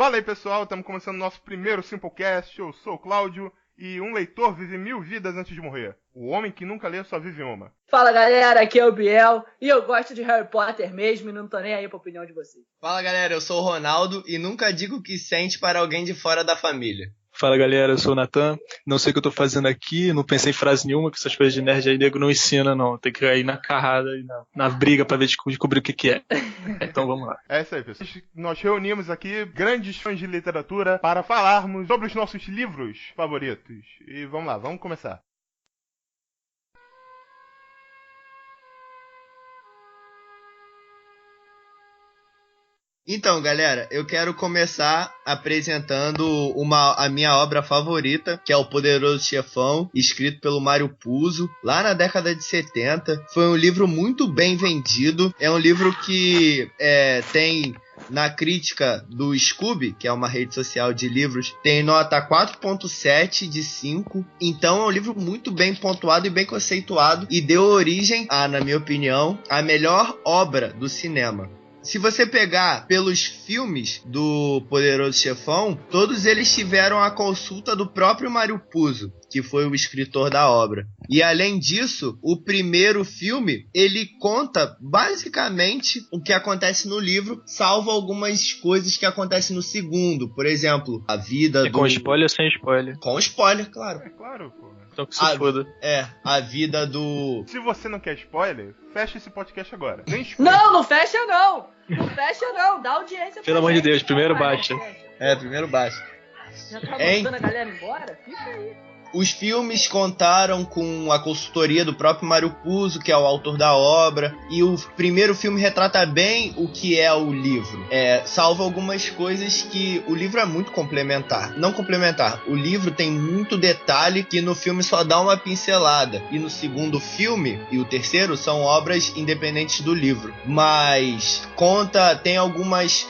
Fala aí, pessoal, estamos começando o nosso primeiro Simplecast. Eu sou o Cláudio e um leitor vive 1000 vidas antes de morrer. O homem que nunca lê só vive uma. Fala, galera, aqui é o Biel e eu gosto de Harry Potter mesmo e não tô nem aí pra opinião de vocês. Fala, galera, eu sou o Ronaldo e nunca digo o que sente para alguém de fora da família. Fala, galera, eu sou o Natan, não sei o que eu tô fazendo aqui, não pensei em frase nenhuma, que essas coisas de nerd aí nego não ensina, não. Tem que cair na carrada e na briga pra ver descobrir o que é. Então vamos lá. É isso aí, pessoal. Nós reunimos aqui grandes fãs de literatura para falarmos sobre os nossos livros favoritos. E vamos lá, vamos começar. Então, galera, eu quero começar apresentando a minha obra favorita, que é O Poderoso Chefão, escrito pelo Mário Puzo, lá na década de 70. Foi um livro muito bem vendido, é um livro que tem... Na crítica do Scooby, que é uma rede social de livros, tem nota 4.7 de 5. Então é um livro muito bem pontuado e bem conceituado e deu origem a, na minha opinião, a melhor obra do cinema. Se você pegar pelos filmes do Poderoso Chefão, todos eles tiveram a consulta do próprio Mário Puzo, que foi o escritor da obra. E além disso, o primeiro filme, ele conta basicamente o que acontece no livro, salvo algumas coisas que acontecem no segundo. Por exemplo, a vida do... Com spoiler ou sem spoiler? Com spoiler, claro. É claro, pô. Então que se foda. A vida do... Se você não quer spoiler, fecha esse podcast agora. Nem spoiler. Não fecha não! Não fecha não, dá audiência pra Pelo amor de gente. Deus, primeiro baixa. Primeiro baixa. Já tá mandando a galera embora? Fica aí. Os filmes contaram com a consultoria do próprio Mário Puzo, que é o autor da obra, e o primeiro filme retrata bem o que é o livro, salvo algumas coisas que o livro é muito complementar. Não complementar, o livro tem muito detalhe que no filme só dá uma pincelada, e no segundo filme e o terceiro são obras independentes do livro, mas tem algumas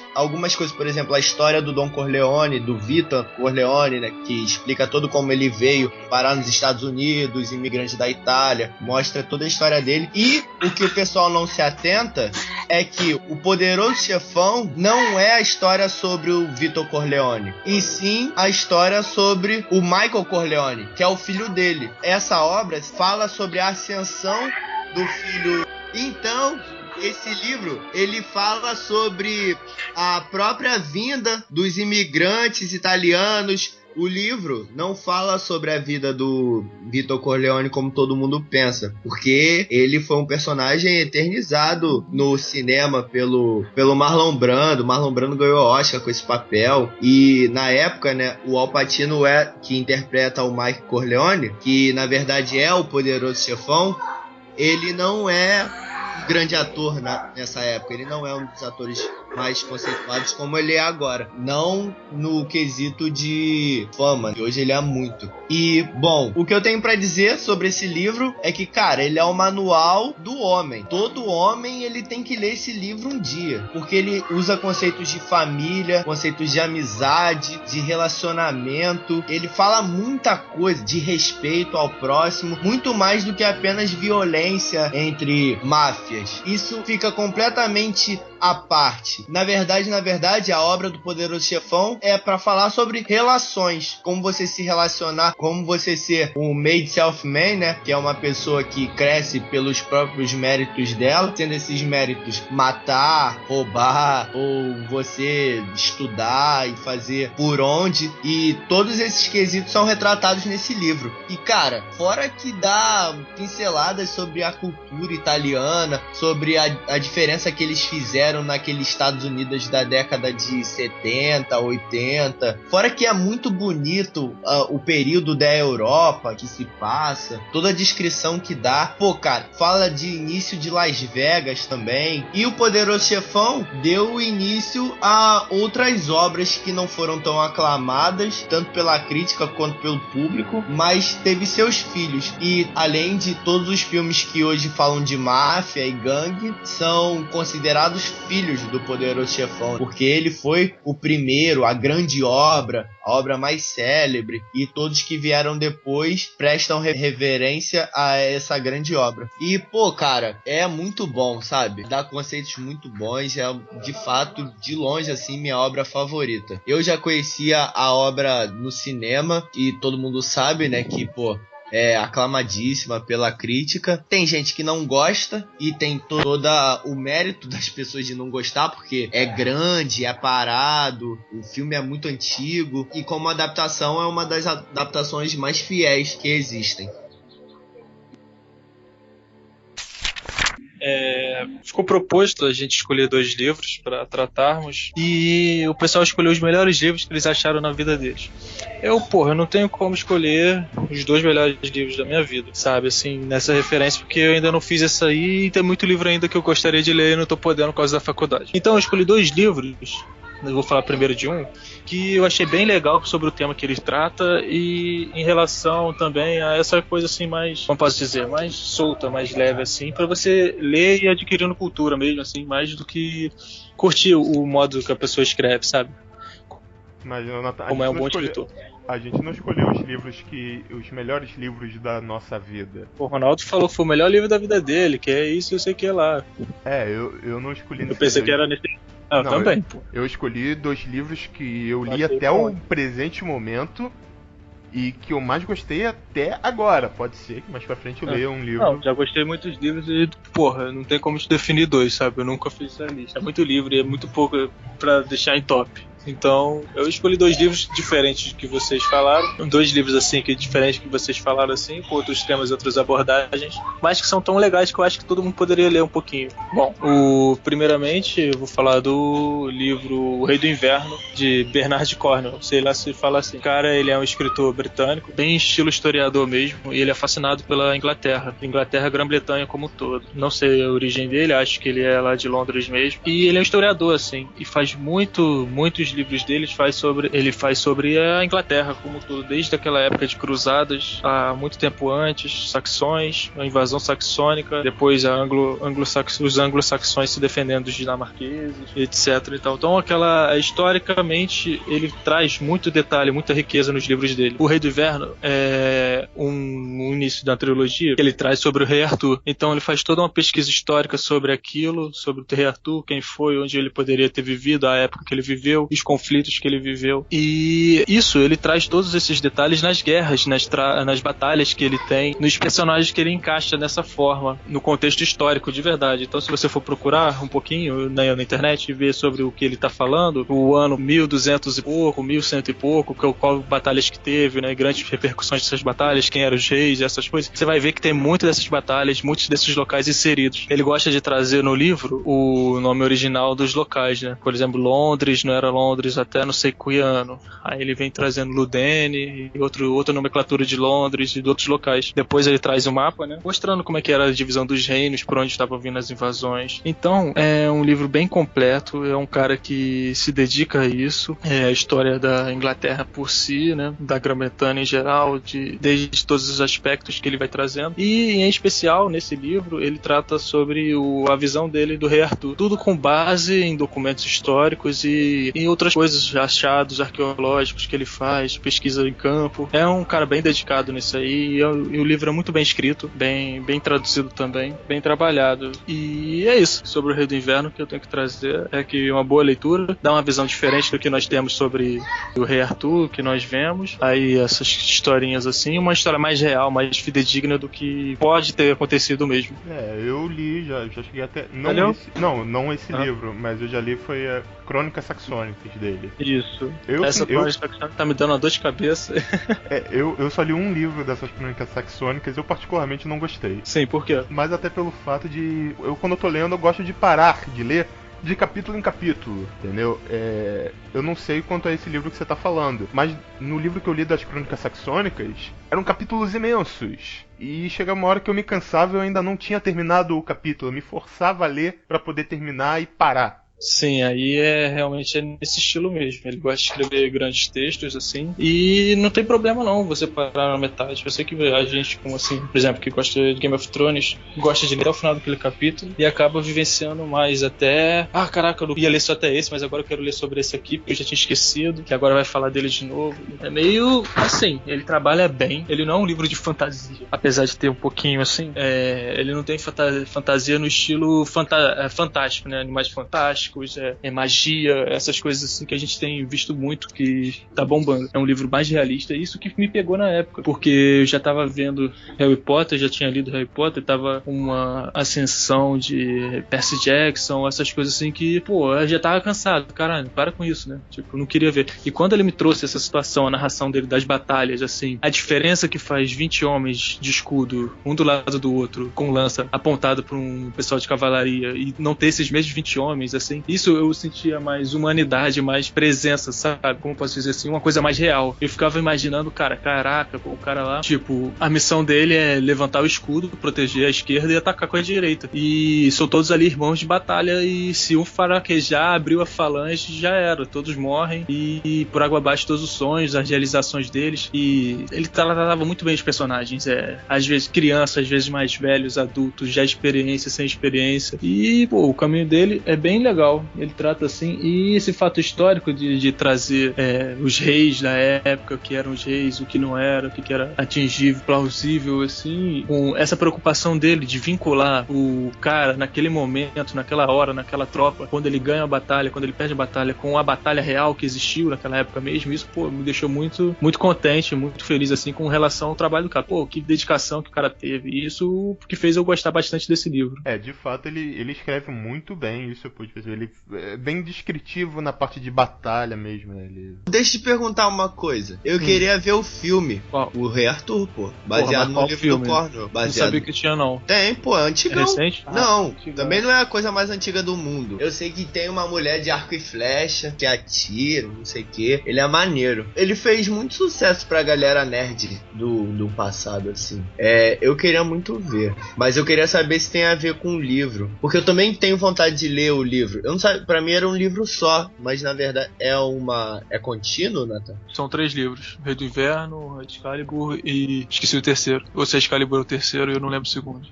coisas, por exemplo, a história do Don Corleone, do Vitor Corleone, né, que explica todo como ele veio parar nos Estados Unidos, imigrante da Itália, mostra toda a história dele. E o que o pessoal não se atenta é que O Poderoso Chefão não é a história sobre o Vitor Corleone, e sim a história sobre o Michael Corleone, que é o filho dele. Essa obra fala sobre a ascensão do filho. Então, esse livro, ele fala sobre a própria vinda dos imigrantes italianos. O livro não fala sobre a vida do Vitor Corleone como todo mundo pensa, porque ele foi um personagem eternizado no cinema pelo Marlon Brando. O Marlon Brando ganhou Oscar com esse papel, e na época, né, o Al Pacino que interpreta o Mike Corleone, que na verdade é o Poderoso Chefão, ele não é um grande ator nessa época, ele não é um dos atores mais conceituados como ele é agora, não no quesito de fama, que hoje ele é muito. E, bom, o que eu tenho pra dizer sobre esse livro é que, cara, ele é o manual do homem. Todo homem, ele tem que ler esse livro um dia, porque ele usa conceitos de família, conceitos de amizade, de relacionamento. Ele fala muita coisa de respeito ao próximo, muito mais do que apenas violência entre máfias. Isso fica completamente à parte. Na verdade, a obra do Poderoso Chefão é para falar sobre relações, como você se relacionar, como você ser um made self-man, né, que é uma pessoa que cresce pelos próprios méritos dela, sendo esses méritos matar, roubar, ou você estudar e fazer por onde, e todos esses quesitos são retratados nesse livro. E, cara, fora que dá pinceladas sobre a cultura italiana, sobre a diferença que eles fizeram naqueles Estados Unidos da década de 70, 80. Fora que é muito bonito o período da Europa que se passa, toda a descrição que dá. Pô, cara, fala de início de Las Vegas também. E o Poderoso Chefão deu início a outras obras que não foram tão aclamadas, tanto pela crítica quanto pelo público, mas teve seus filhos. E além de todos os filmes que hoje falam de máfia e gangue, são considerados filhos do Poderoso Poderoso Chefão, porque ele foi o primeiro, a grande obra, a obra mais célebre, e todos que vieram depois prestam reverência a essa grande obra. E, pô, cara, é muito bom, sabe? Dá conceitos muito bons, é de fato, de longe, assim, minha obra favorita. Eu já conhecia a obra no cinema, e todo mundo sabe, né, que, pô, é aclamadíssima pela crítica. Tem gente que não gosta e tem todo o mérito das pessoas de não gostar, porque é grande, é parado, o filme é muito antigo, e como adaptação é uma das adaptações mais fiéis que existem. Ficou proposto a gente escolher 2 livros para tratarmos, e o pessoal escolheu os melhores livros que eles acharam na vida deles. Eu não tenho como escolher os 2 melhores livros da minha vida, sabe, assim, nessa referência, porque eu ainda não fiz essa aí, e tem muito livro ainda que eu gostaria de ler e não tô podendo por causa da faculdade. Então eu escolhi 2 livros. Eu vou falar primeiro de um que eu achei bem legal sobre o tema que ele trata, e em relação também a essa coisa assim mais, como posso dizer, mais solta, mais leve assim, para você ler e adquirindo cultura mesmo, assim, mais do que curtir o modo que a pessoa escreve, sabe? Mas, Jonathan, como é um bom escritor. A gente não escolheu os melhores livros da nossa vida. O Ronaldo falou que foi o melhor livro da vida dele, que é isso, eu sei que é lá. Eu não escolhi. Eu pensei que era nesse... Não, também. Eu escolhi 2 livros que eu li até o presente momento e que eu mais gostei até agora. Pode ser que mais pra frente eu leia um livro. Não, já gostei muito dos livros e, não tem como te definir 2, sabe? Eu nunca fiz essa lista. É muito livro e é muito pouco pra deixar em top. Então, eu escolhi 2 livros diferentes do que vocês falaram. 2 livros, assim, que diferentes que vocês falaram, assim, com outros temas e outras abordagens, mas que são tão legais que eu acho que todo mundo poderia ler um pouquinho. Bom, primeiramente, eu vou falar do livro O Rei do Inverno, de Bernard Cornwell. Sei lá se fala assim. O cara, ele é um escritor britânico, bem estilo historiador mesmo, e ele é fascinado pela Inglaterra. Grã-Bretanha como um todo. Não sei a origem dele, acho que ele é lá de Londres mesmo. E ele é um historiador, assim, e faz muitos livros dele ele faz sobre a Inglaterra como tudo, desde aquela época de cruzadas, há muito tempo antes, saxões, a invasão saxônica, depois os anglo-saxões se defendendo dos dinamarqueses, etc. Então, historicamente, ele traz muito detalhe, muita riqueza nos livros dele. O Rei do Inverno é um início da trilogia que ele traz sobre o Rei Arthur. Então, ele faz toda uma pesquisa histórica sobre aquilo, sobre o Rei Arthur, quem foi, onde ele poderia ter vivido, a época que ele viveu, os conflitos que ele viveu. E ele traz todos esses detalhes nas guerras, nas batalhas que ele tem, nos personagens que ele encaixa dessa forma, no contexto histórico de verdade. Então, se você for procurar um pouquinho na internet e ver sobre o que ele está falando, o ano 1200 e pouco, 1100 e pouco, qual batalhas que teve, né, grandes repercussões dessas batalhas, quem eram os reis, essas coisas, você vai ver que tem muitas dessas batalhas, muitos desses locais inseridos. Ele gosta de trazer no livro o nome original dos locais, né? Por exemplo, Londres não era Londres até não sei que ano. Aí ele vem trazendo Ludene e outra nomenclatura de Londres e de outros locais. Depois ele traz o mapa, né, mostrando como é que era a divisão dos reinos, por onde estavam vindo as invasões. Então, é um livro bem completo, é um cara que se dedica a isso. É a história da Inglaterra por si, né, da Grã-Bretanha em geral, desde todos os aspectos que ele vai trazendo. E, em especial, nesse livro, ele trata sobre a visão dele do Rei Arthur. Tudo com base em documentos históricos e em outras coisas, achados arqueológicos que ele faz, pesquisa em campo. É um cara bem dedicado nisso aí, e o livro é muito bem escrito, bem traduzido também, bem trabalhado. E é isso, sobre o Rei do Inverno que eu tenho que trazer, é que uma boa leitura, dá uma visão diferente do que nós temos sobre o Rei Arthur, que nós vemos, aí essas historinhas assim, uma história mais real, mais fidedigna do que pode ter acontecido mesmo. Eu li, já cheguei até... Não esse livro, mas eu já li, foi a Crônicas Saxônicas dele. Isso. Essa Crônicas Saxônicas tá me dando uma dor de cabeça. Eu só li um livro dessas Crônicas Saxônicas, eu particularmente não gostei. Sim, por quê? Mas até pelo fato de... quando eu tô lendo, eu gosto de parar de ler de capítulo em capítulo, entendeu? Eu não sei quanto a esse livro que você tá falando, mas no livro que eu li das Crônicas Saxônicas, eram capítulos imensos. E chegava uma hora que eu me cansava e eu ainda não tinha terminado o capítulo. Eu me forçava a ler pra poder terminar e parar. Sim, aí realmente nesse estilo mesmo. Ele gosta de escrever grandes textos, assim, e não tem problema não você parar na metade. Eu sei que a gente, como assim, por exemplo, que gosta de Game of Thrones, gosta de ler até o final daquele capítulo e acaba vivenciando mais até... Ah, caraca, eu não ia ler só até esse, mas agora eu quero ler sobre esse aqui, porque eu já tinha esquecido, que agora vai falar dele de novo. É meio assim, ele trabalha bem, ele não é um livro de fantasia, apesar de ter um pouquinho assim, ele não tem fantasia no estilo fantástico, né? Animais fantásticos, magia, essas coisas assim que a gente tem visto muito que tá bombando. É um livro mais realista, isso que me pegou na época, porque eu já tava vendo Harry Potter, já tinha lido Harry Potter, tava uma ascensão de Percy Jackson, essas coisas assim que, pô, eu já tava cansado, caralho, para com isso, né? Tipo, não queria ver. E quando ele me trouxe essa situação, a narração dele das batalhas, assim, a diferença que faz 20 homens de escudo, um do lado do outro, com lança apontado pra um pessoal de cavalaria, e não ter esses mesmos 20 homens, assim, isso eu sentia mais humanidade, mais presença, sabe? Como posso dizer assim? Uma coisa mais real. Eu ficava imaginando, caraca, o cara lá, tipo, a missão dele é levantar o escudo, proteger a esquerda e atacar com a direita. E são todos ali irmãos de batalha, e se um fraquejar, abriu a falange, já era. Todos morrem, e por água abaixo todos os sonhos, as realizações deles. E ele tratava muito bem os personagens. Às vezes crianças, às vezes mais velhos, adultos, já experiência, sem experiência. E, pô, o caminho dele é bem legal. Ele trata assim, e esse fato histórico de trazer os reis da época, que eram os reis, o que não era, o que era atingível, plausível, assim, com essa preocupação dele de vincular o cara naquele momento, naquela hora, naquela tropa, quando ele ganha a batalha, quando ele perde a batalha, com a batalha real que existiu naquela época mesmo. Isso, pô, me deixou muito, muito contente, muito feliz, assim, com relação ao trabalho do cara. Pô, que dedicação que o cara teve. E isso que fez eu gostar bastante desse livro. De fato, ele escreve muito bem, isso eu pude perceber. Ele é bem descritivo na parte de batalha mesmo, né? Deixa eu te perguntar uma coisa. Eu queria ver o filme. Qual? O Rei Arthur, pô. Baseado no livro filme? do Cornwell. Não sabia que tinha, não. Tem, pô, é antigão. É recente? Não, antigão. Também não é a coisa mais antiga do mundo. Eu sei que tem uma mulher de arco e flecha que atira, não sei o que. Ele é maneiro. Ele fez muito sucesso pra galera nerd do passado, assim. Eu queria muito ver. Mas eu queria saber se tem a ver com o livro. Porque eu também tenho vontade de ler o livro. Eu não sei, pra mim era um livro só, mas na verdade é contínuo, Nathan? São 3 livros: Rei do Inverno, Excalibur e esqueci o terceiro. Ou se Excalibur é o terceiro e eu não lembro o segundo.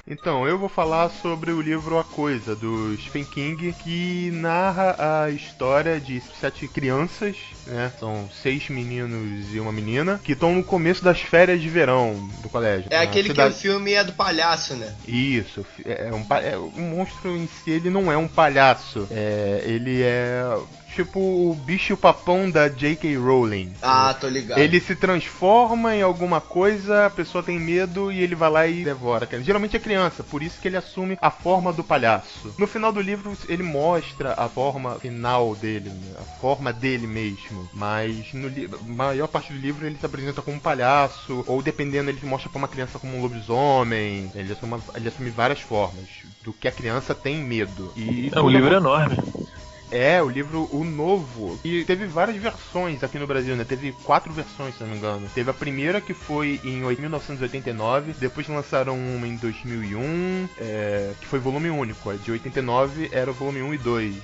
Então, eu vou falar sobre o livro A Coisa, do Stephen King, que narra a história de 7 crianças, né? São 6 meninos e uma menina, que estão no começo das férias de verão do colégio. É aquele que o filme é do palhaço, né? Isso, o monstro em si, ele não é um palhaço, ele é... tipo o bicho papão da J.K. Rowling. Ah, tô ligado. Ele se transforma em alguma coisa, a pessoa tem medo e ele vai lá e devora. Geralmente é criança, por isso que ele assume a forma do palhaço. No final do livro, ele mostra a forma final dele, né? A forma dele mesmo. Mas a maior parte do livro ele se apresenta como um palhaço, ou dependendo, ele mostra pra uma criança como um lobisomem. Ele assume várias formas do que a criança tem medo. O livro é enorme. O livro, o novo, e teve várias versões aqui no Brasil, né? Teve 4 versões, se não me engano. Teve a primeira, que foi em 1989, depois lançaram uma em 2001, que foi volume único. A de 89 era o volume 1 e 2.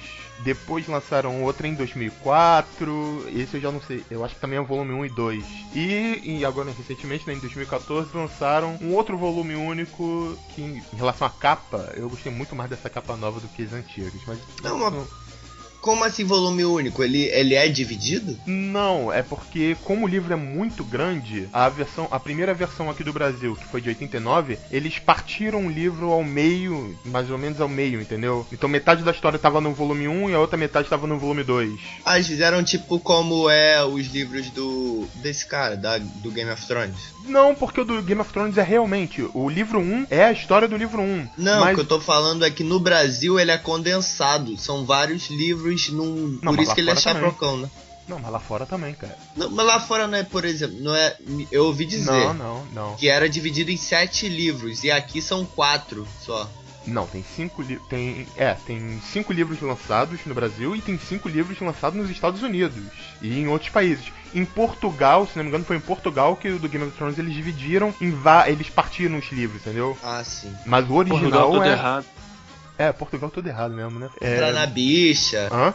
Depois lançaram outra em 2004, esse eu já não sei, eu acho que também é o volume 1 e 2. E agora, recentemente, né, em 2014, lançaram um outro volume único que, em relação à capa, eu gostei muito mais dessa capa nova do que as antigas. Mas Como assim volume único? Ele é dividido? Não, é porque como o livro é muito grande, a primeira versão aqui do Brasil, que foi de 89, eles partiram o livro ao meio, mais ou menos ao meio, entendeu? Então metade da história tava no volume 1 e a outra metade tava no volume 2. Ah, eles fizeram tipo como os livros desse cara, do Game of Thrones? Não, porque o do Game of Thrones é realmente, o livro 1 é a história do livro 1. Não, o que eu tô falando é que no Brasil ele é condensado, são vários livros por isso que ele é chaprocão, né? Não, mas lá fora também, cara. Não, mas lá fora não é, por exemplo, não é. Eu ouvi dizer não. que era dividido em 7 livros e aqui são 4 só. Não, tem 5 livros. Tem 5 livros lançados no Brasil e tem 5 livros lançados nos Estados Unidos e em outros países. Em Portugal, se não me engano, foi em Portugal que o do Game of Thrones eles dividiram eles partiram os livros, entendeu? Ah, sim. Mas o original Portugal, tudo errado. Portugal tudo errado mesmo, né? Entrar na bicha, Hã?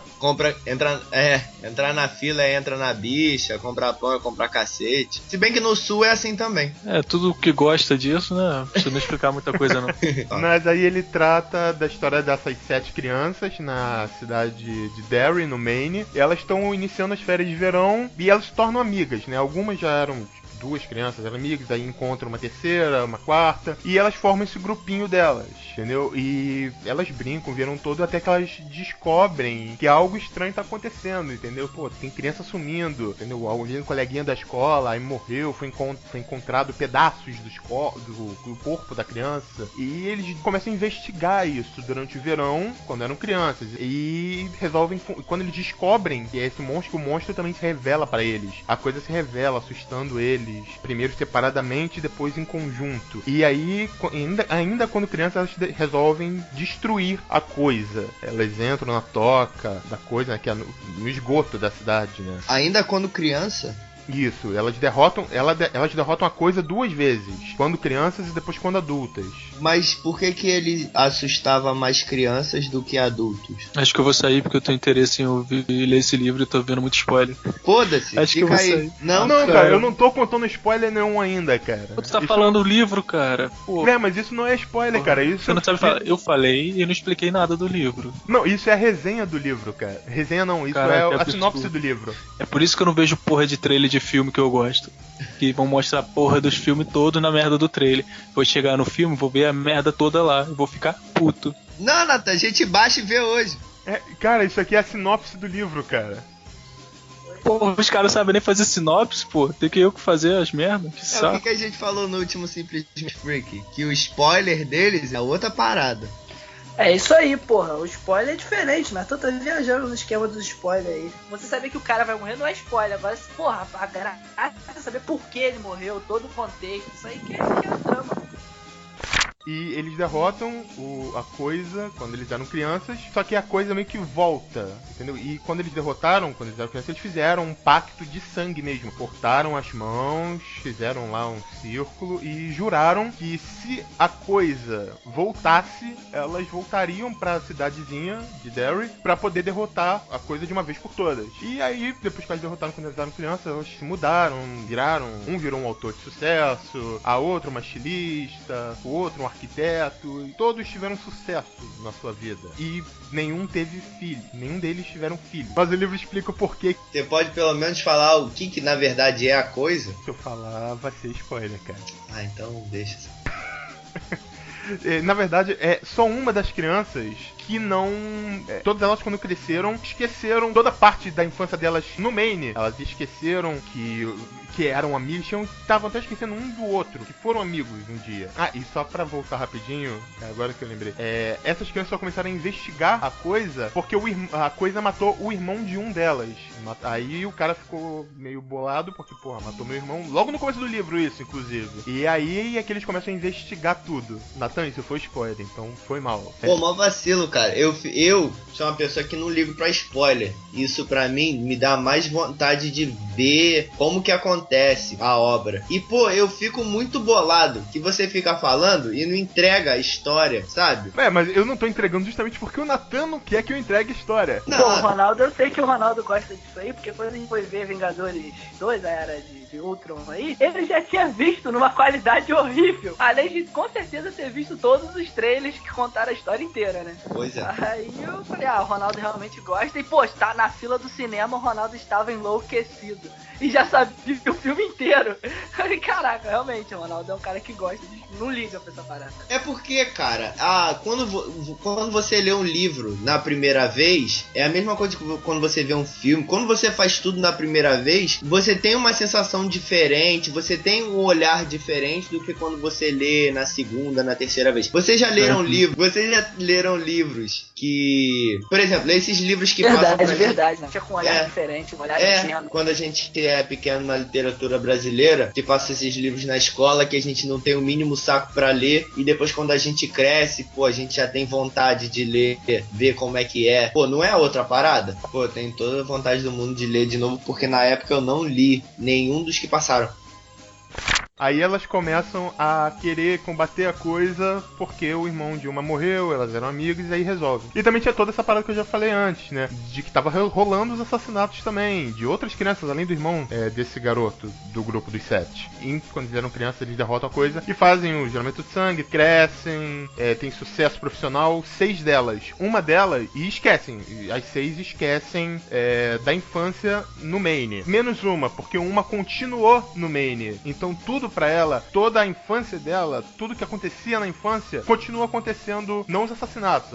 entrar na fila, entra na bicha, comprar pão, comprar cacete. Se bem que no sul é assim também. Tudo que gosta disso, né? Não precisa não explicar muita coisa, não. Mas aí ele trata da história dessas 7 crianças na cidade de Derry, no Maine. E elas estão iniciando as férias de verão e elas se tornam amigas, né? Algumas já eram 2 crianças eram amigas, aí encontram uma terceira, uma quarta, e elas formam esse grupinho delas, entendeu? E elas brincam, viram todo, até que elas descobrem que algo estranho tá acontecendo, entendeu? Pô, tem criança sumindo, entendeu? Alguém, coleguinha da escola, aí morreu, foi encontrado pedaços do corpo da criança, e eles começam a investigar isso durante o verão, quando eram crianças, e resolvem, quando eles descobrem que é esse monstro, que o monstro também se revela pra eles, a coisa se revela, assustando eles, primeiro separadamente, depois em conjunto. E aí, ainda quando crianças, elas resolvem destruir a coisa. Elas entram na toca da coisa, né, que é no esgoto da cidade, né? Ainda quando criança? Isso, elas derrotam a coisa 2 vezes, quando crianças e depois quando adultas. Mas por que ele assustava mais crianças do que adultos? Acho que eu vou sair porque eu tenho interesse em ouvir e ler esse livro e tô vendo muito spoiler. Foda-se, acho que eu vou aí. Sair. Não, cara, eu não tô contando spoiler nenhum ainda, cara. Tu tá falando o livro, cara. Pô. Mas isso não é spoiler, cara. Isso você não sabe falar. Eu falei e não expliquei nada do livro. Não, isso é a resenha do livro, cara. Resenha não, isso é a sinopse do livro. É por isso que eu não vejo porra de trailer de filme que eu gosto. Que vão mostrar a porra dos filmes todos na merda do trailer. Vou chegar no filme, vou ver a merda toda lá e vou ficar puto. Não, Nathan, a gente baixa e vê hoje. Cara, isso aqui é a sinopse do livro, cara. Pô, os caras sabem nem fazer sinopse, pô. Tem que eu fazer as merdas. Que saco. O que a gente falou no último Simplesmente Freak? Que o spoiler deles é outra parada. É isso aí, porra. O spoiler é diferente, mas tu tá viajando no esquema dos spoilers aí. Você saber que o cara vai morrer não é spoiler. Agora, porra, a graça é saber por que ele morreu, todo o contexto. Isso aí que é drama. E eles derrotam a coisa quando eles eram crianças, só que a coisa meio que volta, entendeu? E quando eles eram crianças, eles fizeram um pacto de sangue mesmo. Cortaram as mãos, fizeram lá um círculo e juraram que se a coisa voltasse, elas voltariam pra cidadezinha de Derry pra poder derrotar a coisa de uma vez por todas. E aí, depois que elas derrotaram quando eles eram crianças, elas se mudaram, um virou um autor de sucesso, a outra uma estilista, o outro um arquiteto, e todos tiveram sucesso na sua vida. E nenhum teve filho, nenhum deles tiveram filho. Mas o livro explica o porquê. Você pode pelo menos falar o que na verdade é a coisa? Se eu falar, vai ser spoiler, cara. Ah, então deixa. Na verdade, é só uma das crianças que não... todas elas, quando cresceram, esqueceram toda parte da infância delas no Maine. Elas esqueceram que eram amigos, estavam até esquecendo um do outro, que foram amigos um dia. Ah, e só pra voltar rapidinho, agora que eu lembrei, essas crianças só começaram a investigar a coisa porque a coisa matou o irmão de um delas. Aí o cara ficou meio bolado porque, porra, matou meu irmão logo no começo do livro, isso, inclusive. E aí é que eles começam a investigar tudo. Natan, isso foi spoiler, então foi mal. Pô, mó vacilo, cara. Eu sou uma pessoa que não ligo pra spoiler. Isso pra mim me dá mais vontade de ver como que acontece a obra. E pô, eu fico muito bolado que você fica falando e não entrega a história, sabe? Mas eu não tô entregando justamente porque o Natan não quer que eu entregue a história. Não. Pô, o Ronaldo, eu sei que o Ronaldo gosta disso aí, porque quando a gente foi ver Vingadores 2, a era de Ultron aí, ele já tinha visto numa qualidade horrível. Além de, com certeza, ter visto todos os trailers que contaram a história inteira, né? Pois é. Aí eu falei, o Ronaldo realmente gosta. E, pô, tá na fila do cinema, o Ronaldo estava enlouquecido. E já sabia o filme inteiro. Eu falei, caraca, realmente, o Ronaldo é um cara que gosta, não liga pra essa parada. É porque, cara, quando você lê um livro na primeira vez, é a mesma coisa que quando você vê um filme. Quando você faz tudo na primeira vez, você tem uma sensação diferente, você tem um olhar diferente do que quando você lê na segunda, na terceira vez. Vocês já leram livros que... Por exemplo, esses livros que passam pra verdade, né? Tinha com um olhar diferente, um olhar pequeno. Quando a gente é pequeno na literatura brasileira, que passa esses livros na escola que a gente não tem o mínimo saco pra ler, e depois quando a gente cresce, pô, a gente já tem vontade de ler, ver como é que é. Pô, não é outra parada? Pô, eu tenho toda a vontade do mundo de ler de novo, porque na época eu não li nenhum dos que passaram. Aí elas começam a querer combater a coisa porque o irmão de uma morreu, elas eram amigas e aí resolve. E também tinha toda essa parada que eu já falei antes, né? De que tava rolando os assassinatos também, de outras crianças, além do irmão desse garoto do grupo dos 7. E quando eles eram crianças, eles derrotam a coisa e fazem o juramento de sangue, crescem, tem sucesso profissional. 6 delas, uma delas, e esquecem, as 6 esquecem da infância no Maine. Menos uma, porque uma continuou no Maine. Então tudo pra ela, toda a infância dela, tudo que acontecia na infância, continua acontecendo, não os assassinatos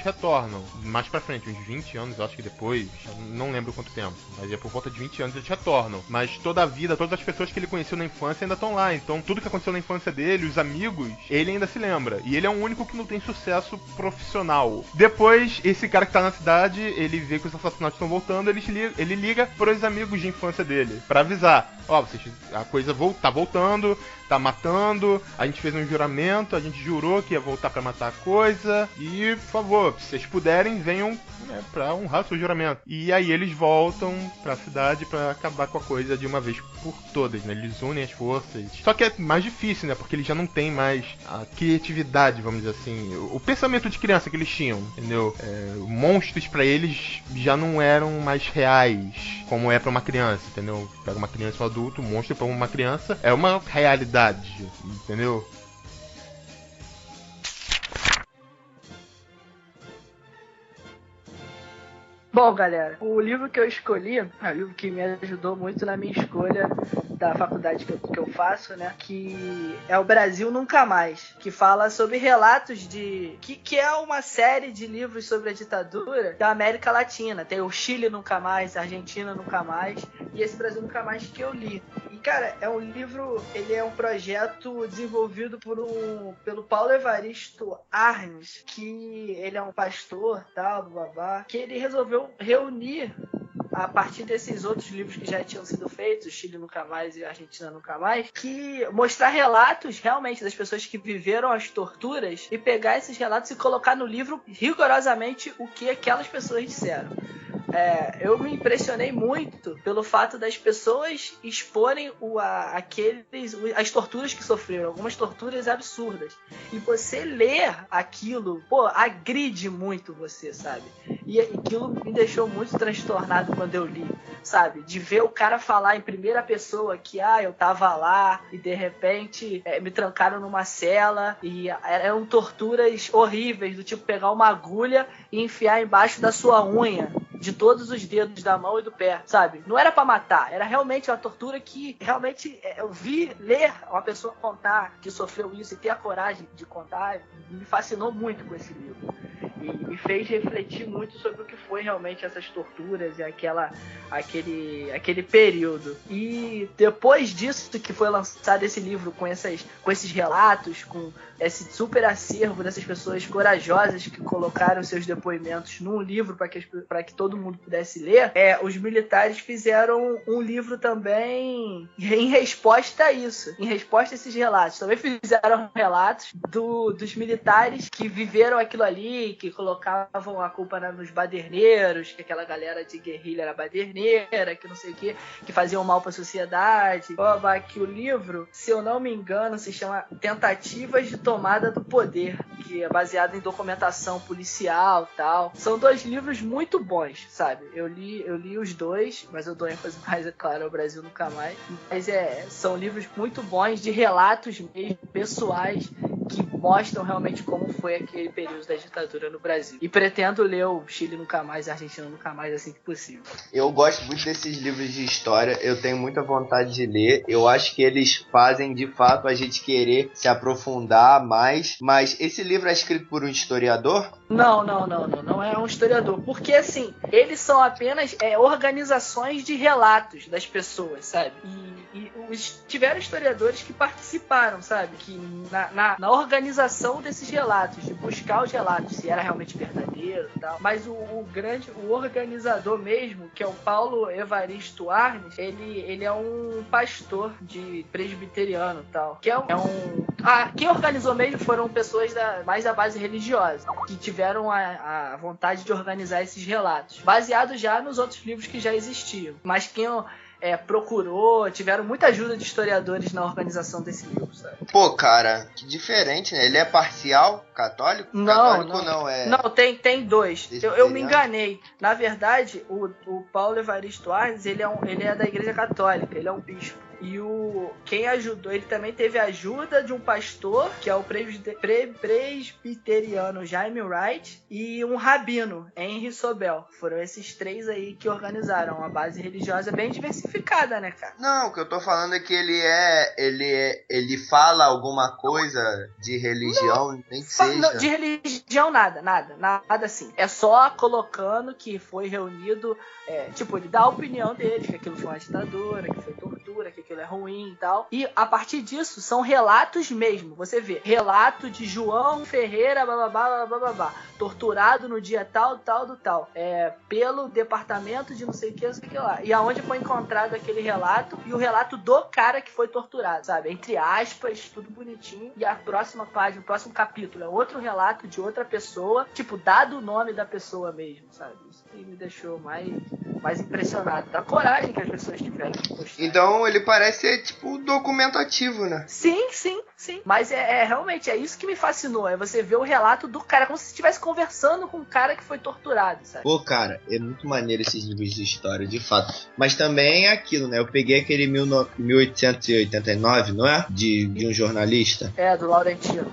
retornam. Mais pra frente, uns 20 anos, eu acho que depois, não lembro quanto tempo, mas por volta de 20 anos eles retornam. Mas toda a vida, todas as pessoas que ele conheceu na infância ainda estão lá. Então tudo que aconteceu na infância dele, os amigos, ele ainda se lembra. E ele é o único que não tem sucesso profissional. Depois, esse cara que tá na cidade, ele vê que os assassinatos estão voltando, ele liga pros amigos de infância dele, pra avisar. A coisa tá voltando, tá matando, a gente fez um juramento, a gente jurou que ia voltar pra matar a coisa, e, por favor, se vocês puderem, venham pra honrar o seu juramento. E aí eles voltam pra cidade pra acabar com a coisa de uma vez por todas, né? Eles unem as forças. Só que é mais difícil, né? Porque eles já não têm mais a criatividade, vamos dizer assim, o pensamento de criança que eles tinham, entendeu? Monstros pra eles já não eram mais reais, como é pra uma criança, entendeu? Pega uma criança e um adulto, um monstro pra uma criança é uma realidade, entendeu? Bom, galera, o livro que eu escolhi é um livro que me ajudou muito na minha escolha da faculdade que eu faço, né? Que é o Brasil Nunca Mais, que fala sobre relatos de... Que é uma série de livros sobre a ditadura da América Latina. Tem o Chile Nunca Mais, a Argentina Nunca Mais e esse Brasil Nunca Mais que eu li. E, cara, é um livro, ele é um projeto desenvolvido pelo Paulo Evaristo Arnes, que ele é um pastor, tal, babá, que ele resolveu reunir, a partir desses outros livros que já tinham sido feitos, Chile Nunca Mais e Argentina Nunca Mais, que mostrar relatos realmente das pessoas que viveram as torturas e pegar esses relatos e colocar no livro rigorosamente o que aquelas pessoas disseram. Eu me impressionei muito pelo fato das pessoas exporem as torturas que sofreram, algumas torturas absurdas. E você ler aquilo, agride muito você, sabe? E aquilo me deixou muito transtornado quando eu li, sabe? De ver o cara falar em primeira pessoa que, eu tava lá e de repente me trancaram numa cela e eram torturas horríveis, do tipo pegar uma agulha e enfiar embaixo da sua unha, de todos os dedos da mão e do pé, sabe? Não era pra matar, era realmente uma tortura que realmente eu vi ler uma pessoa contar que sofreu isso e ter a coragem de contar, me fascinou muito com esse livro. E me fez refletir muito sobre o que foi realmente essas torturas e aquele período. E depois disso que foi lançado esse livro com esses relatos, com esse super acervo dessas pessoas corajosas que colocaram seus depoimentos num livro para que todo mundo pudesse ler, os militares fizeram um livro também em resposta a isso, em resposta a esses relatos. Também fizeram relatos dos militares que viveram aquilo ali, que colocavam a culpa nos baderneiros, que aquela galera de guerrilha era baderneira, que não sei o que faziam mal para a sociedade. Que o livro, se eu não me engano, se chama Tentativas de Tomada do Poder, que é baseado em documentação policial e tal. São 2 livros muito bons, sabe? Eu li os 2, mas eu dou ênfase mais, é claro, ao Brasil Nunca Mais. Mas são livros muito bons, de relatos mesmo, pessoais, que mostram realmente como foi aquele período da ditadura no Brasil. E pretendo ler o Chile Nunca Mais e a Argentina Nunca Mais assim que possível. Eu gosto muito desses livros de história, eu tenho muita vontade de ler. Eu acho que eles fazem, de fato, a gente querer se aprofundar mais. Mas esse livro é escrito por um historiador? Não é um historiador. Porque, assim, eles são apenas organizações de relatos das pessoas, sabe? E tiveram historiadores que participaram, sabe? Que na organização desses relatos, de buscar os relatos, se era realmente verdadeiro e tal. Mas o organizador mesmo, que é o Paulo Evaristo Arnes, ele é um pastor de presbiteriano e tal. Quem organizou mesmo foram pessoas mais da base religiosa, que tiveram a vontade de organizar esses relatos, baseado já nos outros livros que já existiam. Mas quem procurou, tiveram muita ajuda de historiadores na organização desse livro, sabe? Pô, cara, que diferente, né? Ele é parcial católico? Católico não é... Não, tem dois. Eu me enganei. Na verdade, o Paulo Evaristo Arnes, ele é da Igreja Católica, ele é um bispo. E quem ajudou, ele também teve a ajuda de um pastor, que é o presbiteriano Jaime Wright, e um rabino, Henry Sobel. Foram esses três aí que organizaram uma base religiosa bem diversificada, né, cara? Não, o que eu tô falando é que ele fala alguma coisa de religião, nem que seja. Não, de religião nada assim. É só colocando que foi reunido, ele dá a opinião dele, que aquilo foi uma ditadura, que foi tortura, que aquilo é ruim e tal. E a partir disso, são relatos mesmo. Você vê, relato de João Ferreira, bababá, torturado no dia tal, pelo departamento de não sei o que lá. E aonde foi encontrado aquele relato e o relato do cara que foi torturado, sabe? Entre aspas, tudo bonitinho. E a próxima página, o próximo capítulo é outro relato de outra pessoa, dado o nome da pessoa mesmo, sabe? Isso que me deixou mais impressionado. Da coragem que as pessoas tiveram de postar. Então ele parece ser, documentativo, né? Sim. Mas realmente, é isso que me fascinou. É você ver o relato do cara, como se estivesse conversando com um cara que foi torturado, sabe? Pô, cara, é muito maneiro esses livros de história, de fato. Mas também é aquilo, né? Eu peguei aquele 1889, não é? De um jornalista. Do Laurentino.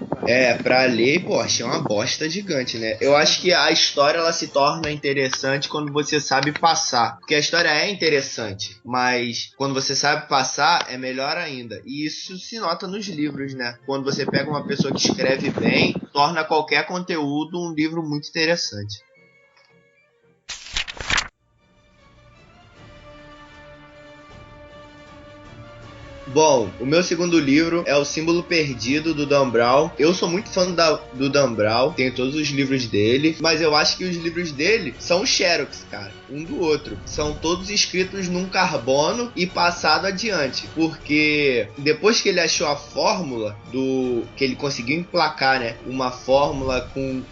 Pra ler, pô, achei uma bosta gigante, né? Eu acho que a história, ela se torna interessante quando você sabe passar. Porque a história é interessante, mas quando você sabe passar, é melhor ainda. E isso se nota nos livros, né? Quando você pega uma pessoa que escreve bem, torna qualquer conteúdo um livro muito interessante. Bom, o meu segundo livro é O Símbolo Perdido, do Dan Brown. Eu sou muito fã do Dan Brown, tenho todos os livros dele, mas eu acho que os livros dele são xerox, cara, um do outro. São todos escritos num carbono e passado adiante, porque depois que ele achou a fórmula que ele conseguiu emplacar, né, uma fórmula com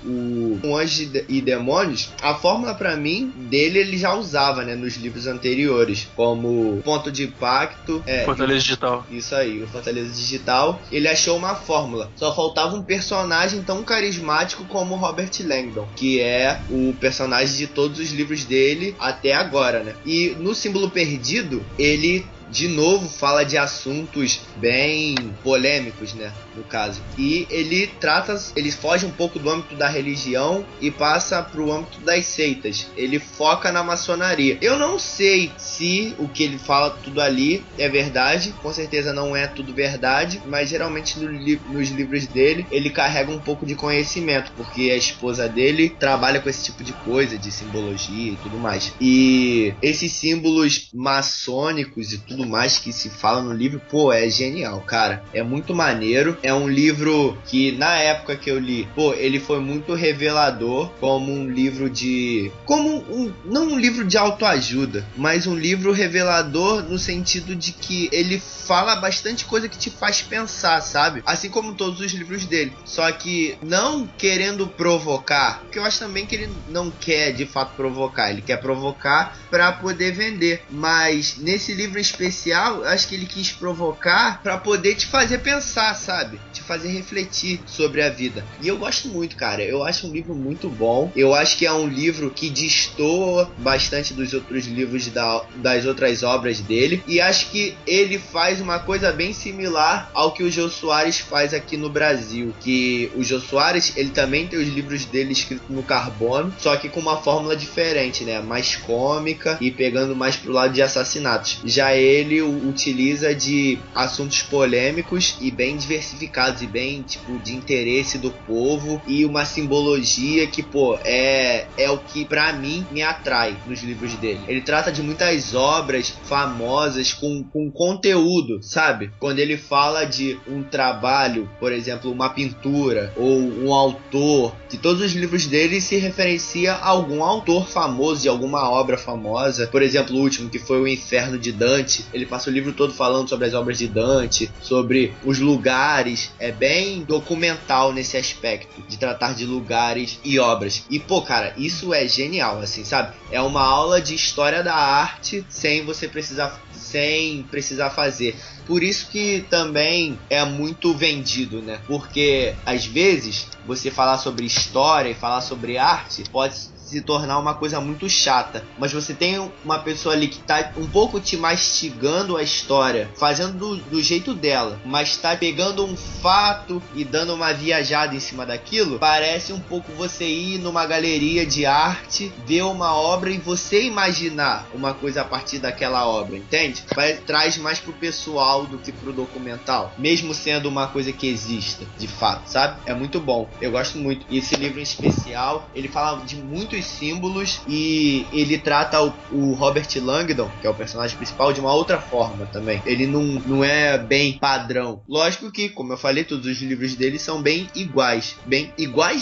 anjos e demônios, a fórmula pra mim dele ele já usava, né, nos livros anteriores, como Ponto de Impacto, Fortaleza Digital. Isso aí, o Fortaleza Digital. Ele achou uma fórmula. Só faltava um personagem tão carismático como o Robert Langdon, que é o personagem de todos os livros dele até agora, né? E no Símbolo Perdido, ele de novo fala de assuntos bem polêmicos, né, no caso. E ele foge um pouco do âmbito da religião e passa pro âmbito das seitas. Ele foca na maçonaria. Eu não sei se o que ele fala tudo ali é verdade, com certeza não é tudo verdade, mas geralmente nos livros dele ele carrega um pouco de conhecimento, porque a esposa dele trabalha com esse tipo de coisa, de simbologia e tudo mais. E esses símbolos maçônicos e tudo mais que se fala no livro, pô, é genial, cara. É muito maneiro. É um livro que, na época que eu li, pô, ele foi muito revelador como um livro de... não um livro de autoajuda, mas um livro revelador no sentido de que ele fala bastante coisa que te faz pensar, sabe? Assim como todos os livros dele. Só que não querendo provocar, porque eu acho também que ele não quer, de fato, provocar. Ele quer provocar pra poder vender. Mas nesse livro específico, acho que ele quis provocar pra poder te fazer pensar, sabe? Te fazer refletir sobre a vida. E eu gosto muito, cara. Eu acho um livro muito bom. Eu acho que é um livro que destoa bastante dos outros livros das outras obras dele. E acho que ele faz uma coisa bem similar ao que o Jô Soares faz aqui no Brasil. Que o Jô Soares, ele também tem os livros dele escritos no carbono, só que com uma fórmula diferente, né? Mais cômica e pegando mais pro lado de assassinatos. Já ele utiliza de assuntos polêmicos e bem diversificados e bem, de interesse do povo e uma simbologia que, pô, é o que pra mim me atrai nos livros dele. Ele trata de muitas obras famosas com conteúdo, sabe? Quando ele fala de um trabalho, por exemplo, uma pintura ou um autor, que todos os livros dele se referencia a algum autor famoso de alguma obra famosa. Por exemplo, o último, que foi O Inferno de Dante, ele passa o livro todo falando sobre as obras de Dante, sobre os lugares. É bem documental nesse aspecto, de tratar de lugares e obras. E, pô, cara, isso é genial, assim, sabe? É uma aula de história da arte sem você precisar sem precisar fazer. Por isso que também é muito vendido, né? Porque às vezes você falar sobre história e falar sobre arte pode se tornar uma coisa muito chata, mas você tem uma pessoa ali que tá um pouco te mastigando a história, fazendo do jeito dela, mas tá pegando um fato e dando uma viajada em cima daquilo. Parece um pouco você ir numa galeria de arte, ver uma obra e você imaginar uma coisa a partir daquela obra, entende? Traz mais pro pessoal do que pro documental, mesmo sendo uma coisa que exista de fato, sabe? É muito bom, eu gosto muito. E esse livro em especial, ele fala de muitos símbolos e ele trata o Robert Langdon, que é o personagem principal, de uma outra forma também. Ele não é bem padrão. Lógico que, como eu falei, todos os livros dele são bem iguais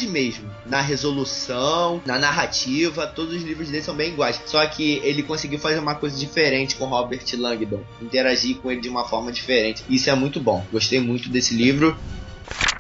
mesmo. Na resolução, na narrativa, todos os livros dele são bem iguais. Só que ele conseguiu fazer uma coisa diferente com o Robert Langdon, interagir com ele de uma forma diferente. Isso é muito bom. Gostei muito desse livro.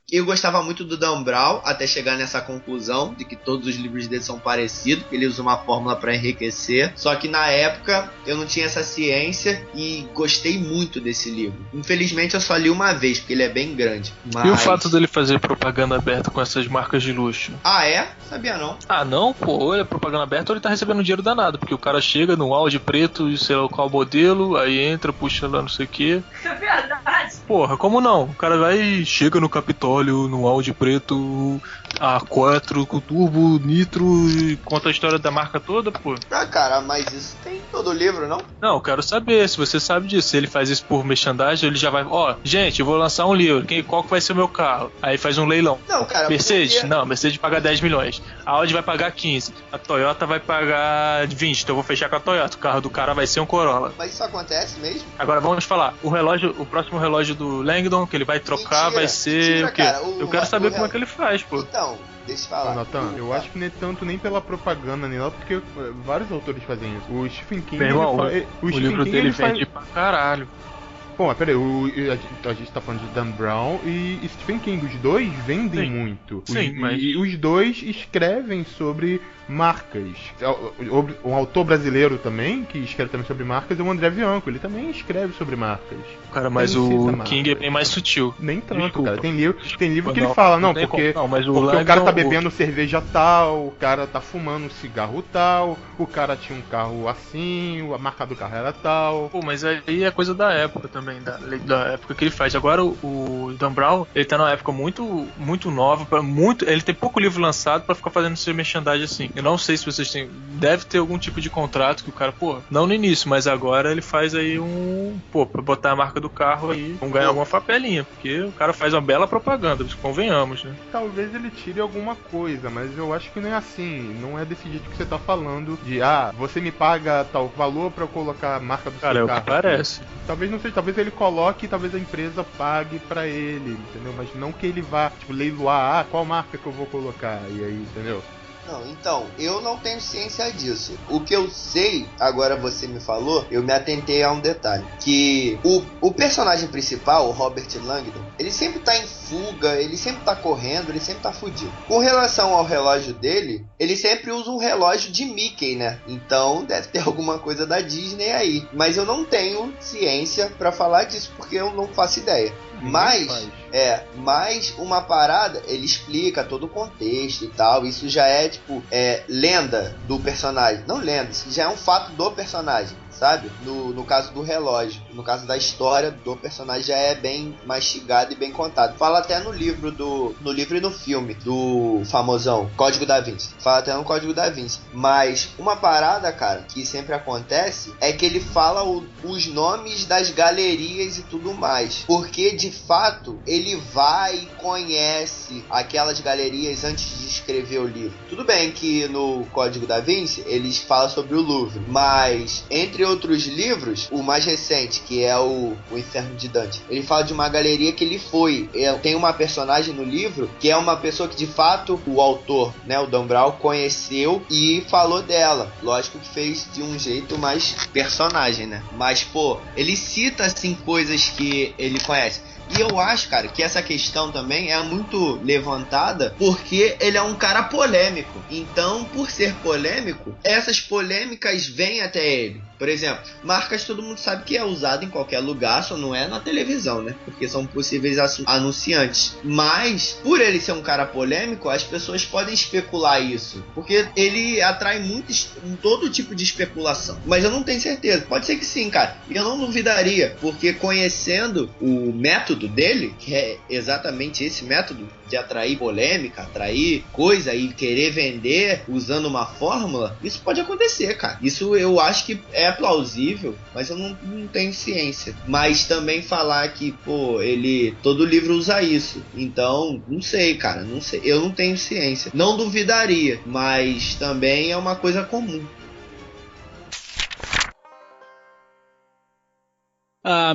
Eu gostava muito do Dan Brown, até chegar nessa conclusão de que todos os livros dele são parecidos, que ele usa uma fórmula para enriquecer. Só que na época eu não tinha essa ciência e gostei muito desse livro. Infelizmente eu só li uma vez, porque ele é bem grande. Mas... E o fato dele fazer propaganda aberta com essas marcas de luxo? Ah, é? Sabia não. Ah, não? Pô, ou ele é propaganda aberta ou ele tá recebendo dinheiro danado, porque o cara chega num Audi preto e sei lá qual modelo, aí entra, puxa lá não sei o que. Isso é verdade. Porra, como não? O cara vai e chega no Capitólio no Audi preto A4 com turbo, nitro e conta a história da marca toda, pô. Ah, cara, mas isso tem em todo o livro, não? Não, eu quero saber se você sabe disso. Se ele faz isso por merchandising, ele já vai... Gente, eu vou lançar um livro. Qual que vai ser o meu carro? Aí faz um leilão. Não, cara, Mercedes? porque... Não, Mercedes paga 10 milhões. A Audi vai pagar 15. A Toyota vai pagar 20. Então eu vou fechar com a Toyota. O carro do cara vai ser um Corolla. Mas isso acontece mesmo? Agora vamos falar. O próximo relógio do Langdon, que ele vai trocar, vai ser o quê? Cara, eu quero saber como é que ele faz, pô. Então, deixa eu falar. Nathan, eu acho que nem pelo pela propaganda, nem lá, porque vários autores fazem isso. O Stephen King... Meu irmão, o Stephen livro King, dele faz... vende pra caralho. Bom, peraí, a gente tá falando de Dan Brown e Stephen King. Os dois vendem muito. Sim, mas... E os dois escrevem sobre marcas. Um autor brasileiro também, que escreve também sobre marcas, é o André Bianco. Ele também escreve sobre marcas. Cara, mas o King é bem mais sutil. Nem tanto, Desculpa. cara. Tem livro que ele fala, porque o cara tá bebendo cerveja tal, o cara tá fumando um cigarro tal, o cara tinha um carro assim, a marca do carro era tal. Pô, mas aí é coisa da época também, da época que ele faz. Agora o Dan Brown, ele tá numa época muito, muito nova, ele tem pouco livro lançado pra ficar fazendo esse merchandising assim. Eu não sei se vocês têm, deve ter algum tipo de contrato que o cara, não no início, mas agora ele faz aí pra botar a marca do carro aí, vão ganhar alguma papelinha, porque o cara faz uma bela propaganda, convenhamos, né? Talvez ele tire alguma coisa, mas eu acho que não é assim, não é desse jeito que você tá falando, de você me paga tal valor pra eu colocar a marca do seu carro. Cara, é o que parece. Talvez, não sei, talvez ele coloque, talvez a empresa pague pra ele, entendeu? Mas não que ele vá, leiloar, qual marca que eu vou colocar, e aí, entendeu? Não, então, eu não tenho ciência disso. O que eu sei, agora você me falou, eu me atentei a um detalhe. Que o personagem principal, o Robert Langdon, ele sempre tá em fuga, ele sempre tá correndo, ele sempre tá fudido. Com relação ao relógio dele, ele sempre usa um relógio de Mickey, né? Então deve ter alguma coisa da Disney aí. Mas eu não tenho ciência pra falar disso, porque eu não faço ideia. Mas uma parada, ele explica todo o contexto e tal. Isso já é lenda do personagem. Não lenda, isso já é um fato do personagem, sabe? No caso do relógio, no caso da história do personagem, já é bem mastigado e bem contado. Fala até no livro e no filme do famosão Código da Vinci. Fala até no Código da Vinci. Mas uma parada, cara, que sempre acontece é que ele fala os nomes das galerias e tudo mais. Porque de fato ele vai e conhece aquelas galerias antes de escrever o livro. Tudo bem que no Código da Vinci eles falam sobre o Louvre, mas entre outros livros, o mais recente, que é o Inferno de Dante, ele fala de uma galeria que ele foi. Tem uma personagem no livro que é uma pessoa que de fato o autor, né, o Dan Brown, conheceu e falou dela. Lógico que fez de um jeito mais personagem, né? Mas, ele cita assim coisas que ele conhece. E eu acho, cara, que essa questão também é muito levantada porque ele é um cara polêmico. Então, por ser polêmico, essas polêmicas vêm até ele. Por exemplo, marcas todo mundo sabe que é usado em qualquer lugar, só não é na televisão, né? Porque são possíveis anunciantes. Mas, por ele ser um cara polêmico, as pessoas podem especular isso. Porque ele atrai todo tipo de especulação. Mas eu não tenho certeza. Pode ser que sim, cara. E eu não duvidaria. Porque conhecendo o método dele, que é exatamente esse método de atrair polêmica, atrair coisa e querer vender usando uma fórmula, isso pode acontecer, cara. Isso eu acho que é plausível, mas eu não tenho ciência. Mas também falar que, pô, todo livro usa isso. Então, não sei, cara, não sei. Eu não tenho ciência. Não duvidaria, mas também é uma coisa comum.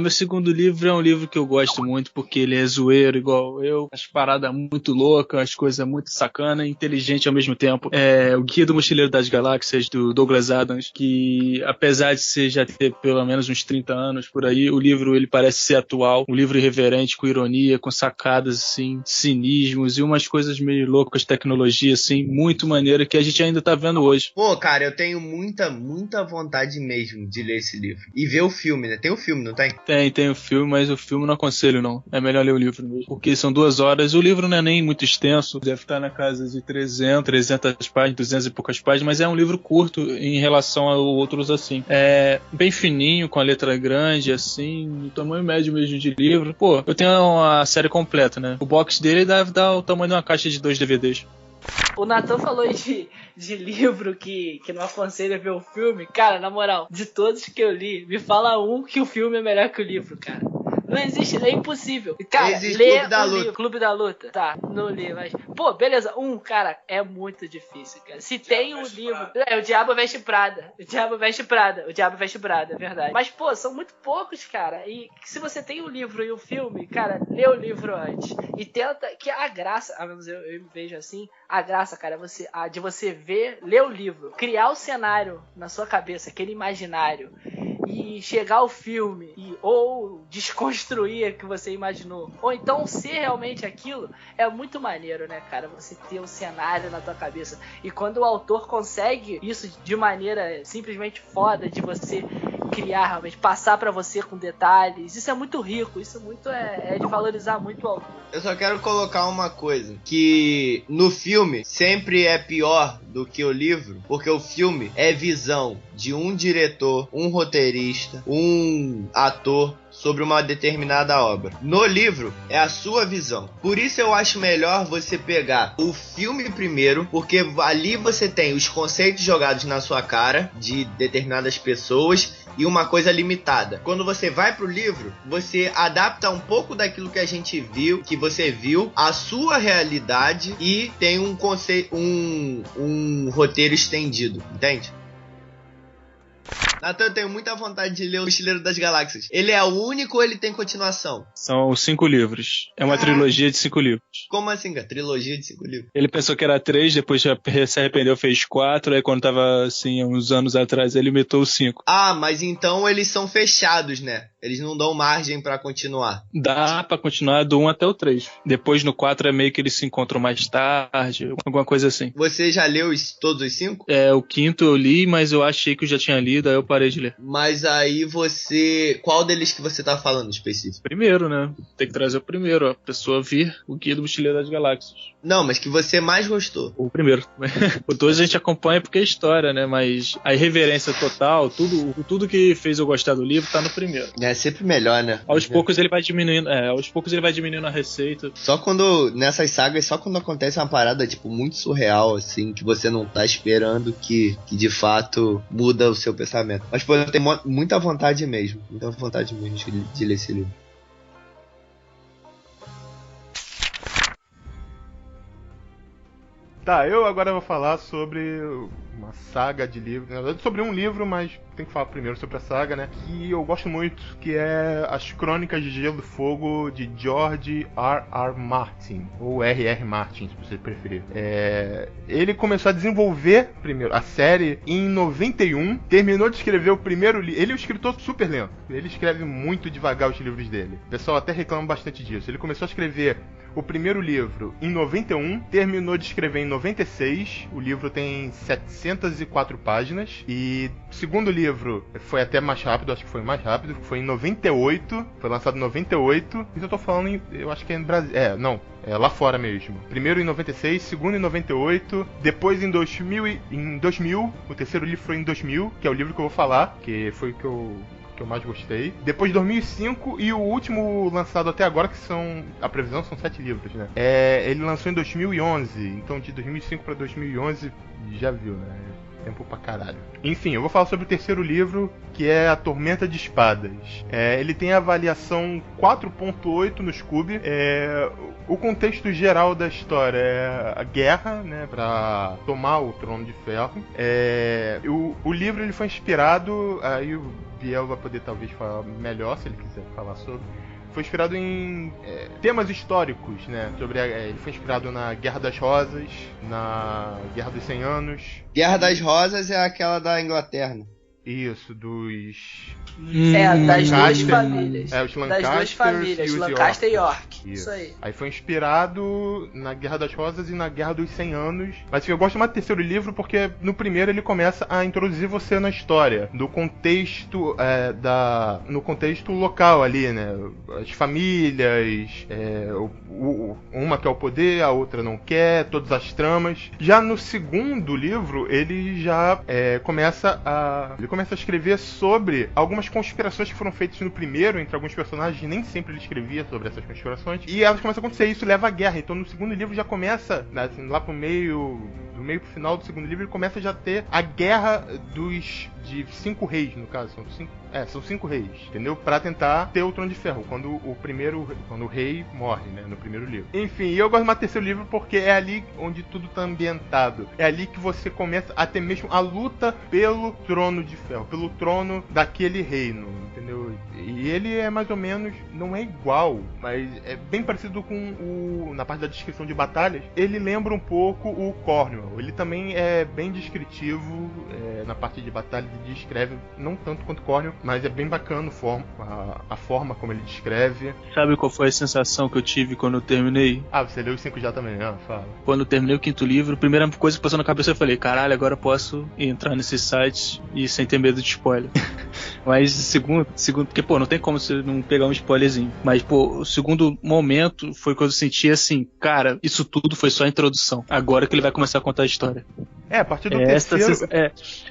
Meu segundo livro é um livro que eu gosto muito porque ele é zoeiro igual eu, as paradas muito loucas, as coisas muito sacana e inteligente ao mesmo tempo. É o Guia do Mochileiro das Galáxias, do Douglas Adams, que apesar de já ter pelo menos uns 30 anos por aí, o livro ele parece ser atual, um livro irreverente, com ironia, com sacadas assim, cinismos e umas coisas meio loucas, tecnologia assim, muito maneira que a gente ainda tá vendo hoje. Pô, cara, eu tenho muita vontade mesmo de ler esse livro. E ver o filme, né? Tem o filme, não tem? Tem o filme, mas o filme não aconselho não. É melhor ler o livro mesmo. Porque são 2 horas. O livro não é nem muito extenso. Deve estar na casa de 300 páginas, 200 e poucas páginas. Mas é um livro curto em relação a outros assim. É bem fininho, com a letra grande, assim. O tamanho médio mesmo de livro. Pô, eu tenho a série completa, né? O box dele deve dar o tamanho de uma caixa de 2 DVDs. O Natan falou de livro que não aconselha ver o filme. Cara, na moral, de todos que eu li, me fala um que o filme é melhor que o livro, cara. Não existe, é impossível. Cara, lê Clube da Luta. Tá, não li, mas... Pô, beleza, cara, é muito difícil, cara. Se tem um livro... O Diabo Veste Prada. O Diabo Veste Prada, é verdade. Mas, pô, são muito poucos, cara. E se você tem o livro e o filme, cara, lê o livro antes. E tenta... Que a graça, ao menos eu me vejo assim, a graça, cara, de você ler o livro, criar o cenário na sua cabeça, aquele imaginário, e chegar ao filme, ou desconstruir o que você imaginou, ou então ser realmente aquilo, é muito maneiro, né, cara? Você ter um cenário na tua cabeça. E quando o autor consegue isso de maneira simplesmente foda, de você criar realmente, passar pra você com detalhes, isso é muito rico, isso muito é de valorizar muito o autor. Eu só quero colocar uma coisa, que no filme sempre é pior do que o livro, porque o filme é visão de um diretor, um roteirista, um ator sobre uma determinada obra. No livro é a sua visão. Por isso eu acho melhor você pegar o filme primeiro, porque ali você tem os conceitos jogados na sua cara de determinadas pessoas e uma coisa limitada. Quando você vai pro livro, você adapta um pouco daquilo que a gente viu, que você viu, a sua realidade e tem um conceito, um roteiro estendido, entende? Natan, eu tenho muita vontade de ler o Mochileiro das Galáxias. Ele é o único ou ele tem continuação? São 5 livros. É uma trilogia de 5 livros. Como assim, cara? Trilogia de 5 livros? Ele pensou que era 3, depois já se arrependeu, fez 4. Aí quando tava, assim, uns anos atrás, ele meteu 5. Ah, mas então eles são fechados, né? Eles não dão margem pra continuar. Dá pra continuar do 1 até o 3. Depois no 4 é meio que eles se encontram mais tarde, alguma coisa assim. Você já leu todos os 5? É, o 5º eu li, mas eu achei que eu já tinha lido, aí eu parei de ler. Mas aí você... Qual deles que você tá falando específico? Primeiro, né? Tem que trazer o primeiro, a pessoa vir o Guia do Mochileiro das Galáxias. Não, mas que você mais gostou. O primeiro. O 2 a gente acompanha porque é história, né? Mas a irreverência total, tudo que fez eu gostar do livro tá no primeiro. É sempre melhor, né? Aos poucos ele vai diminuindo, a receita. Só quando, nessas sagas, só quando acontece uma parada, tipo, muito surreal, assim, que você não tá esperando que de fato muda o seu pensamento. Mas, pô, eu tenho muita vontade mesmo de ler esse livro. Tá, eu agora vou falar sobre uma saga de livros, na verdade sobre um livro, mas tem que falar primeiro sobre a saga, né? Que eu gosto muito, que é As Crônicas de Gelo e Fogo, de George R.R. Martin, ou R.R. Martin, se você preferir. Ele começou a desenvolver, primeiro, a série em 91, terminou de escrever o primeiro livro. Ele é um escritor super lento, ele escreve muito devagar os livros dele. O pessoal até reclama bastante disso. Ele começou a escrever o primeiro livro em 91, terminou de escrever em 96, o livro tem 704 páginas, e o segundo livro foi até mais rápido, acho que foi mais rápido, foi em 98, foi lançado em 98, isso eu tô falando eu acho que é em Brasil, é lá fora mesmo. Primeiro em 96, segundo em 98, depois em 2000, o terceiro livro foi em 2000, que é o livro que eu vou falar, que foi o que eu mais gostei. Depois 2005 e o último lançado até agora, que a previsão são 7 livros, né? Ele lançou em 2011, então de 2005 para 2011 já viu, né? Tempo pra caralho. Enfim, eu vou falar sobre o terceiro livro, que é A Tormenta de Espadas. Ele tem a avaliação 4.8 no Scooby. O contexto geral da história é a guerra, né, pra tomar o Trono de Ferro. O livro ele foi inspirado, aí o Biel vai poder talvez falar melhor se ele quiser falar sobre. Foi inspirado em temas históricos, né? Ele foi inspirado na Guerra das Rosas, na Guerra dos 100 Anos. Guerra das Rosas é aquela da Inglaterra. Isso, dos... das duas famílias. Os Lancasters, das duas famílias, e os Lancaster e York. Isso aí. Aí foi inspirado na Guerra das Rosas e na Guerra dos 100 Anos. Mas eu gosto mais do terceiro livro porque no primeiro ele começa a introduzir você na história, no contexto no contexto local ali, né? As famílias, uma quer o poder, a outra não quer, todas as tramas. Já no segundo livro ele já começa a escrever sobre algumas conspirações que foram feitas no primeiro entre alguns personagens, e nem sempre ele escrevia sobre essas conspirações, e elas começam a acontecer, e isso leva à guerra. Então no segundo livro já começa, assim, lá pro meio pro final do segundo livro, ele começa a já ter a guerra de 5 reis, no caso, são 5 reis, entendeu? Pra tentar ter o Trono de Ferro, quando o rei morre, né, no primeiro livro. Enfim, eu gosto mais do terceiro livro porque é ali onde tudo tá ambientado. É ali que você começa a ter mesmo a luta pelo Trono de Ferro, pelo trono daquele reino, entendeu? E ele é mais ou menos, não é igual, mas é bem parecido com na parte da descrição de batalhas, ele lembra um pouco o Cornwell. Ele também é bem descritivo na parte de batalha, ele descreve, não tanto quanto Cornwell, mas é bem bacana a forma como ele descreve. Sabe qual foi a sensação que eu tive quando eu terminei? Você leu os 5 já também, né? Fala. Quando eu terminei o quinto livro, a primeira coisa que passou na cabeça eu falei, caralho, agora eu posso entrar nesses sites e sem ter medo de spoiler. Mas segundo, porque, não tem como você não pegar um spoilerzinho. Mas, o segundo momento foi quando eu senti assim, cara, isso tudo foi só a introdução. Agora que ele vai começar a contar a história. A partir do terceiro...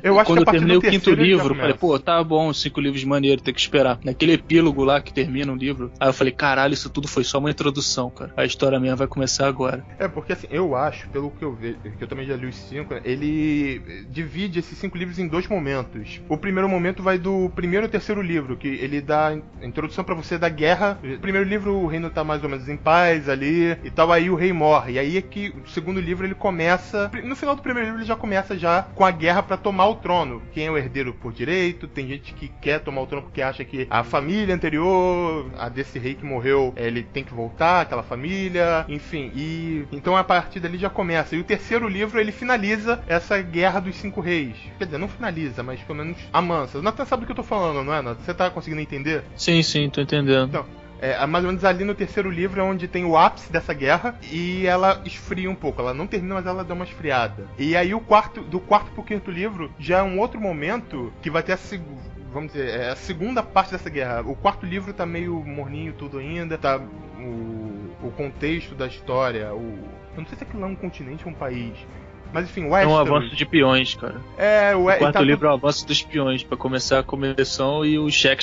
Eu acho quando que eu terminei o quinto livro, falei, tá bom, 5 livros de maneiro, tem que esperar. Naquele epílogo lá que termina o livro, aí eu falei, caralho, isso tudo foi só uma introdução, cara. A história mesmo vai começar agora. Porque assim, eu acho, pelo que eu vejo, que eu também já li os 5, ele divide esses 5 livros em 2 momentos. O primeiro momento vai do primeiro ao terceiro livro, que ele dá a introdução pra você da guerra. No primeiro livro o reino tá mais ou menos em paz ali e tal, aí o rei morre. E aí é que o segundo livro ele começa, no final do primeiro livro ele já começa já com a guerra pra tomar o trono. Quem é o herdeiro por direito, tem gente que quer tomar o trono porque acha que a família anterior, a desse rei que morreu, ele tem que voltar, aquela família, enfim. E então a partir dali já começa. E o terceiro livro ele finaliza essa guerra dos 5 reis. Quer dizer, não finaliza, mas pelo menos amansa. O Nathan sabe do que eu tô falando, não é, Nathan? Você tá conseguindo entender? Sim, tô entendendo. Então, mais ou menos ali no terceiro livro é onde tem o ápice dessa guerra e ela esfria um pouco. Ela não termina, mas ela dá uma esfriada. E aí do quarto pro quinto livro já é um outro momento que vai ter a segunda parte dessa guerra. O quarto livro tá meio morninho tudo ainda, tá o contexto da história, eu não sei se aquilo é um continente ou um país, Mas enfim, É Westeros... um avanço de peões, cara. O quarto livro é o avanço dos peões, pra começar a começão e o cheque.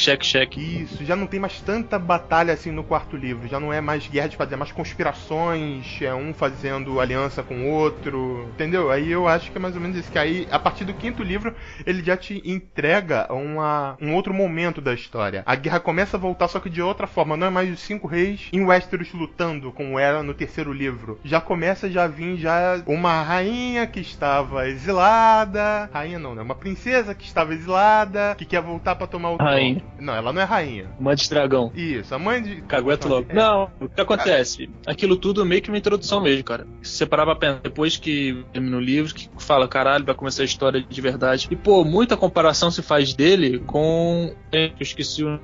Isso, já não tem mais tanta batalha assim no quarto livro. Já não é mais guerra de fazer, é mais conspirações, um fazendo aliança com o outro, entendeu? Aí eu acho que é mais ou menos isso. Que aí, a partir do quinto livro, ele já te entrega um outro momento da história. A guerra começa a voltar, só que de outra forma. Não é mais os 5 reis em Westeros lutando, como era no terceiro livro. Já começa a vir uma rainha que estava exilada. Rainha não, né? Uma princesa que estava exilada, que quer voltar pra tomar o Rainha. trono. Não, ela não é rainha. Mãe de dragão. Isso, a mãe de... Cagueto logo. Não, o que acontece? Aquilo tudo meio que uma introdução mesmo, cara. Se você parar pra pensar, depois que termina o livro, que fala, caralho, vai começar a história de verdade. E, pô, muita comparação se faz dele com... Eu esqueci o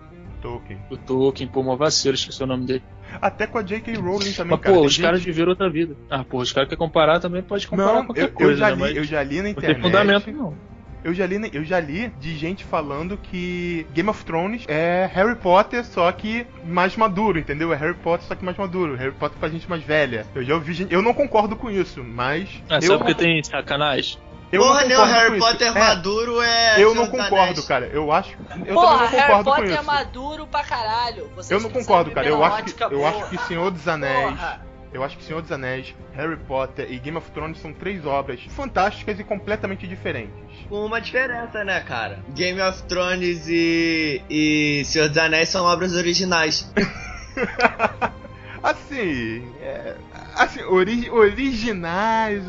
Tolkien, pô, uma vacilo, esqueci o nome dele. Até com a J.K. Rowling também, mas, cara. Pô, os caras viveram outra vida. Os caras que quer comparar também pode comparar qualquer coisa, eu já li na internet. Não tem fundamento, não. Eu já li de gente falando que Game of Thrones é Harry Potter, só que mais maduro, entendeu? É Harry Potter, só que mais maduro. Harry Potter pra gente mais velha. Eu já ouvi gente... Eu não concordo com isso, mas... Sabe porque tem sacanagem? Porra, o Harry Potter maduro Eu não concordo, cara. Eu acho... Eu também não concordo Harry com Potter isso. é maduro pra caralho. Eu não concordo, cara. Eu acho que Senhor dos Anéis... Eu acho que Senhor dos Anéis, Harry Potter e Game of Thrones são 3 obras fantásticas e completamente diferentes. Com uma diferença, né, cara? Game of Thrones e Senhor dos Anéis são obras originais.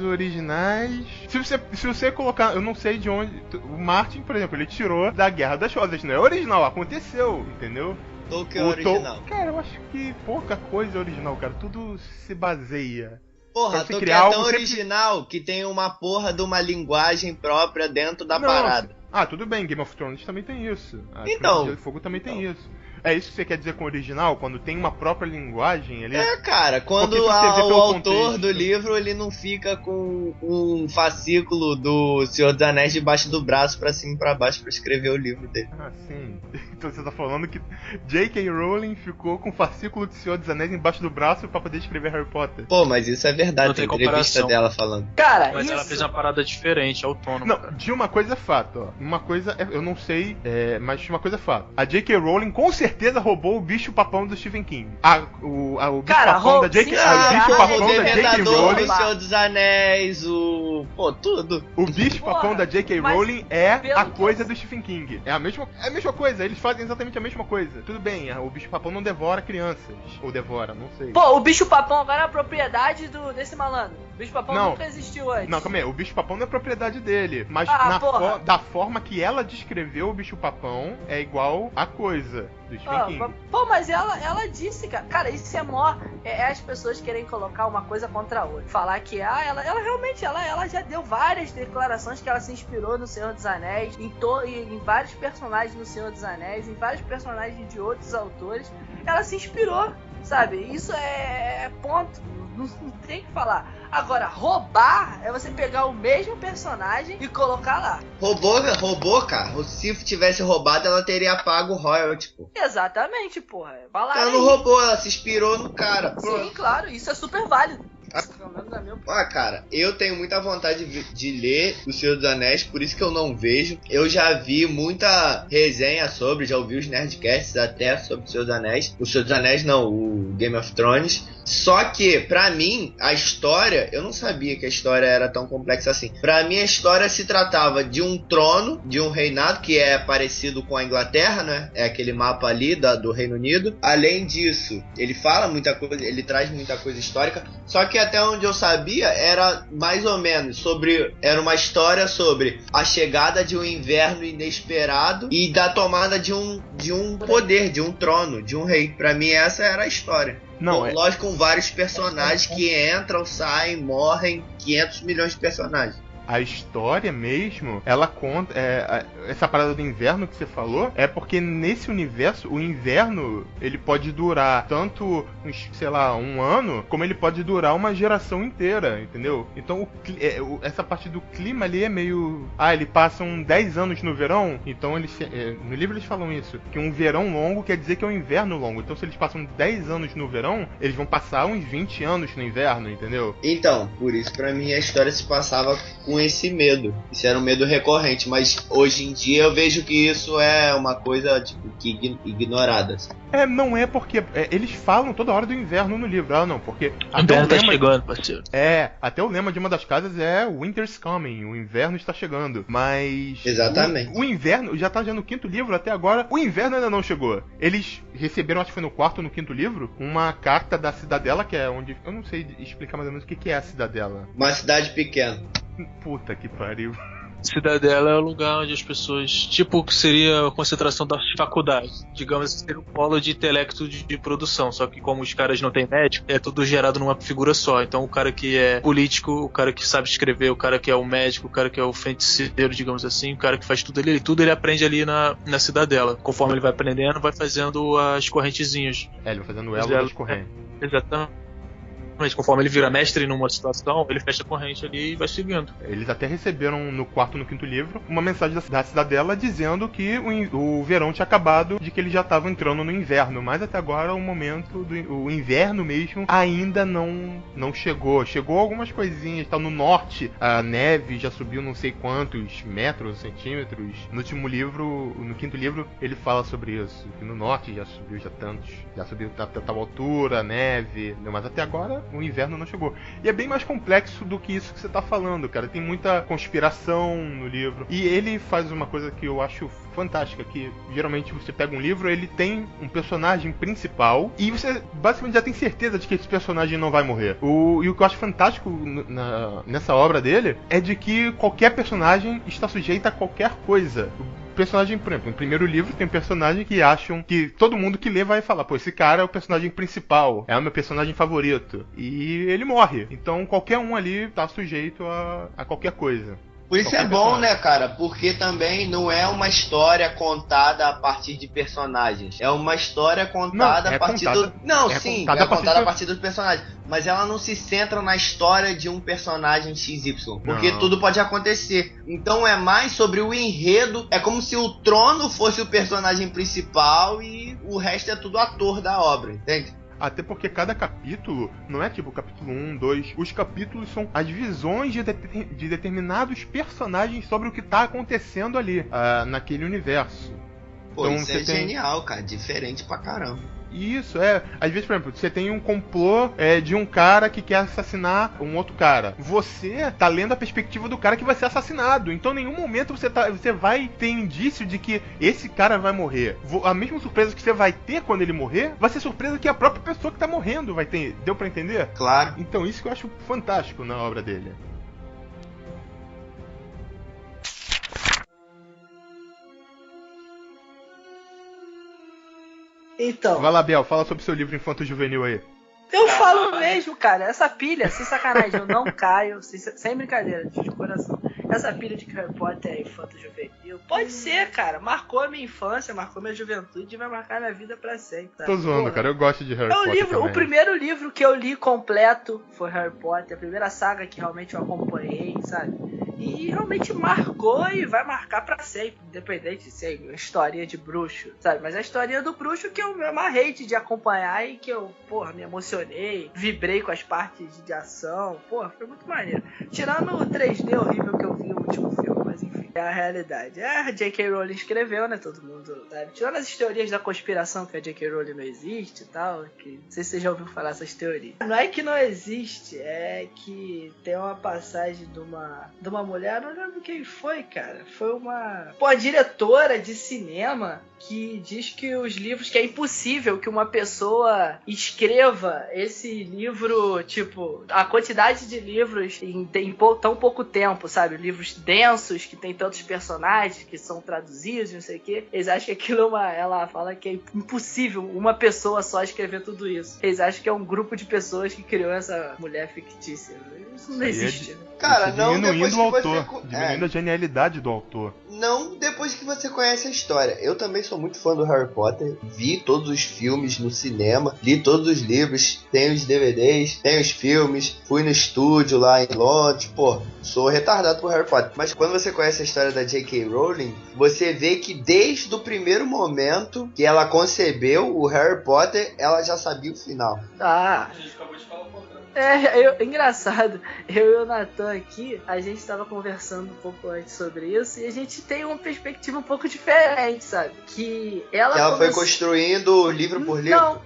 Originais. Se você colocar, eu não sei de onde. O Martin, por exemplo, ele tirou da Guerra das Rosas, não é original, aconteceu, entendeu? Tolkien é original. Cara, eu acho que pouca coisa é original, cara. Tudo se baseia. Porra, Tolkien é tão original que tem uma porra de uma linguagem própria dentro da parada. Tudo bem, Game of Thrones também tem isso. Então. Gelo e Fogo também tem isso. É isso que você quer dizer com original? Quando tem uma própria linguagem, ele cara, quando o autor do livro ele não fica com um fascículo do Senhor dos Anéis debaixo do braço pra cima e pra baixo pra escrever o livro dele. Sim. Então você tá falando que J.K. Rowling ficou com o fascículo do Senhor dos Anéis embaixo do braço pra poder escrever Harry Potter. Pô, mas isso é verdade, não tem entrevista dela falando. Cara, mas ela fez uma parada diferente, autônoma. Não, de uma coisa é fato, ó. Uma coisa, eu não sei, mas de uma coisa é fato. A J.K. Rowling com certeza roubou o bicho-papão do Stephen King. O bicho-papão da J.K. Rowling, o Senhor dos Anéis, tudo. O bicho-papão da J.K. Rowling é a coisa do Stephen King. É a mesma coisa, eles fazem exatamente a mesma coisa. Tudo bem, o bicho-papão não devora crianças. Ou devora, não sei. Pô, o bicho-papão agora é a propriedade desse malandro. O bicho-papão nunca existiu antes. Não, calma aí, o bicho-papão não é propriedade dele. Mas da forma que ela descreveu o bicho-papão, é igual a coisa do Stephen King. Pô, mas ela disse, cara. Cara, isso é mó. É as pessoas querem colocar uma coisa contra a outra. Falar que ela realmente ela já deu várias declarações que ela se inspirou no Senhor dos Anéis, em vários personagens no Senhor dos Anéis, em vários personagens de outros autores. Ela se inspirou, sabe? Isso é ponto. Não tem o que falar. Agora, roubar é você pegar o mesmo personagem e colocar lá. Roubou, cara. Se tivesse roubado, ela teria pago o royalty, pô. Exatamente, porra. Ela não roubou, ela se inspirou no cara. Pô. Sim, claro. Isso é super válido. Cara, eu tenho muita vontade de ler O Senhor dos Anéis, por isso que eu não vejo. Eu já vi muita resenha sobre, já ouvi os Nerdcasts até sobre O Senhor dos Anéis. O Senhor dos Anéis não, o Game of Thrones. Só que, pra mim, a história... Eu não sabia que a história era tão complexa assim. Pra mim, a história se tratava de um trono, de um reinado, que é parecido com a Inglaterra, né? É aquele mapa ali do Reino Unido. Além disso, ele fala muita coisa, ele traz muita coisa histórica. Só que até onde eu sabia, era mais ou menos sobre... Era uma história sobre a chegada de um inverno inesperado e da tomada de um poder, de um trono, de um rei. Pra mim, essa era a história. Não, lógico, com vários personagens que entram, saem, morrem, 500 milhões de personagens. a história mesmo, ela conta... essa parada do inverno que você falou, é porque nesse universo, o inverno, ele pode durar tanto, sei lá, um ano, como ele pode durar uma geração inteira, entendeu? Então, essa parte do clima ali é meio... eles passam 10 anos no verão, então eles... no livro eles falam isso, que um verão longo quer dizer que é um inverno longo. Então, se eles passam 10 anos no verão, eles vão passar uns 20 anos no inverno, entendeu? Então, por isso, pra mim, a história se passava com esse medo. Isso era um medo recorrente, mas hoje em dia eu vejo que isso é uma coisa, tipo, que ignorada. Não é porque... eles falam toda hora do inverno no livro. Não, porque... O inverno tá chegando, parceiro. Até o lema de uma das casas é Winter's Coming, o inverno está chegando. Mas... Exatamente. O inverno, já tá já no 5º livro até agora, o inverno ainda não chegou. Eles receberam, acho que foi no 4º ou no 5º livro, uma carta da Cidadela, que é onde... Eu não sei explicar mais ou menos o que é a Cidadela. Uma cidade pequena. Puta que pariu. Cidadela é o lugar onde as pessoas... Tipo, que seria a concentração das faculdades. Digamos assim, seria um polo de intelecto de produção. Só que como os caras não têm médico, é tudo gerado numa figura só. Então o cara que é político, o cara que sabe escrever, o cara que é o médico, o cara que é o feiticeiro, digamos assim, o cara que faz tudo ele aprende ali na Cidadela. Conforme ele vai aprendendo, vai fazendo as correntezinhas. Ele vai fazendo o elo das correntes. Exatamente. Mas conforme ele vira mestre numa situação, ele fecha a corrente ali e vai seguindo. Eles até receberam no 4º e no 5º livro uma mensagem da Cidadela dizendo que o verão tinha acabado, de que eles já estavam entrando no inverno. Mas até agora o momento o inverno mesmo ainda não chegou. Chegou algumas coisinhas, tá no norte, a neve já subiu não sei quantos metros, centímetros. No último livro, no 5º livro, ele fala sobre isso, que no norte já subiu já subiu a tal altura, a neve, mas até agora o inverno não chegou. E é bem mais complexo do que isso que você tá falando, cara. Tem muita conspiração no livro. E ele faz uma coisa que eu acho fantástica, que geralmente você pega um livro, ele tem um personagem principal e você basicamente já tem certeza de que esse personagem não vai morrer. E o que eu acho fantástico nessa obra dele é de que qualquer personagem está sujeito a qualquer coisa. Personagem, por exemplo, no primeiro livro tem um personagem que acham que todo mundo que lê vai falar, pô, esse cara é o personagem principal, é o meu personagem favorito. E ele morre. Então qualquer um ali tá sujeito a qualquer coisa. Por isso é bom, né, cara? Porque também não é uma história contada a partir de personagens. É uma história contada a partir do... Não, sim, é contada a partir dos personagens. Mas ela não se centra na história de um personagem XY. Porque tudo pode acontecer. Então é mais sobre o enredo. É como se o trono fosse o personagem principal e o resto é tudo ator da obra, entende? Até porque cada capítulo não é tipo capítulo 1, 2. Os capítulos são as visões de determinados personagens sobre o que tá acontecendo ali, naquele universo. Pô, então, isso é genial, cara. Diferente pra caramba. Isso, às vezes, por exemplo, você tem um complô de um cara que quer assassinar um outro cara. Você tá lendo a perspectiva do cara que vai ser assassinado. Então, em nenhum momento você vai ter indício de que esse cara vai morrer. A mesma surpresa que você vai ter quando ele morrer, vai ser surpresa que a própria pessoa que tá morrendo vai ter. Deu pra entender? Claro. Então, isso que eu acho fantástico na obra dele. Então. Vai lá, Biel, fala sobre seu livro Infanto Juvenil aí. Eu falo mesmo, cara. Essa pilha, sem sacanagem, eu não caio, sem brincadeira, de coração. Essa pilha de que Harry Potter é Infanto Juvenil, pode ser, cara. Marcou a minha infância, marcou minha juventude e vai marcar minha vida pra sempre. Tá? Tô zoando, cara. Eu gosto de Harry Potter também. O primeiro livro que eu li completo foi Harry Potter. A primeira saga que realmente eu acompanhei, sabe? E realmente marcou e vai marcar pra sempre, independente de ser uma historinha de bruxo, sabe? Mas a historinha do bruxo que eu me amarrei de acompanhar e que eu, me emocionei, vibrei com as partes de ação, foi muito maneiro. Tirando o 3D horrível que eu vi no último filme, mas enfim, é a realidade. A J.K. Rowling escreveu, né? Todo mundo sabe. Tirando as teorias da conspiração que a J.K. Rowling não existe e tal, que não sei se você já ouviu falar essas teorias. Não é que não existe, é que tem uma passagem de uma mulher, não lembro quem foi, cara. Foi uma diretora de cinema que diz que os livros, que é impossível que uma pessoa escreva esse livro, tipo, a quantidade de livros em tão pouco tempo, sabe? Livros densos, que tem tantos personagens que são traduzidos, não sei o quê. Eles acham que aquilo ela fala que é impossível uma pessoa só escrever tudo isso. Eles acham que é um grupo de pessoas que criou essa mulher fictícia. Isso não existe, né? Cara, não depois do que autor, você... diminuindo a genialidade do autor. Não depois que você conhece a história. Eu também sou muito fã do Harry Potter. Vi todos os filmes no cinema, li todos os livros, tenho os DVDs, tenho os filmes, fui no estúdio lá em Londres. Pô, sou retardado por Harry Potter. Mas quando você conhece a história da J.K. Rowling, você vê que desde o primeiro momento que ela concebeu o Harry Potter, ela já sabia o final. Ah, A gente acabou de falar o contrário. Engraçado, eu e o Nathan aqui, a gente estava conversando um pouco antes sobre isso e a gente tem uma perspectiva um pouco diferente, sabe? Que ela foi construindo livro por livro? Não,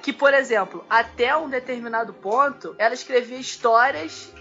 que, por exemplo, até um determinado ponto, ela escrevia histórias,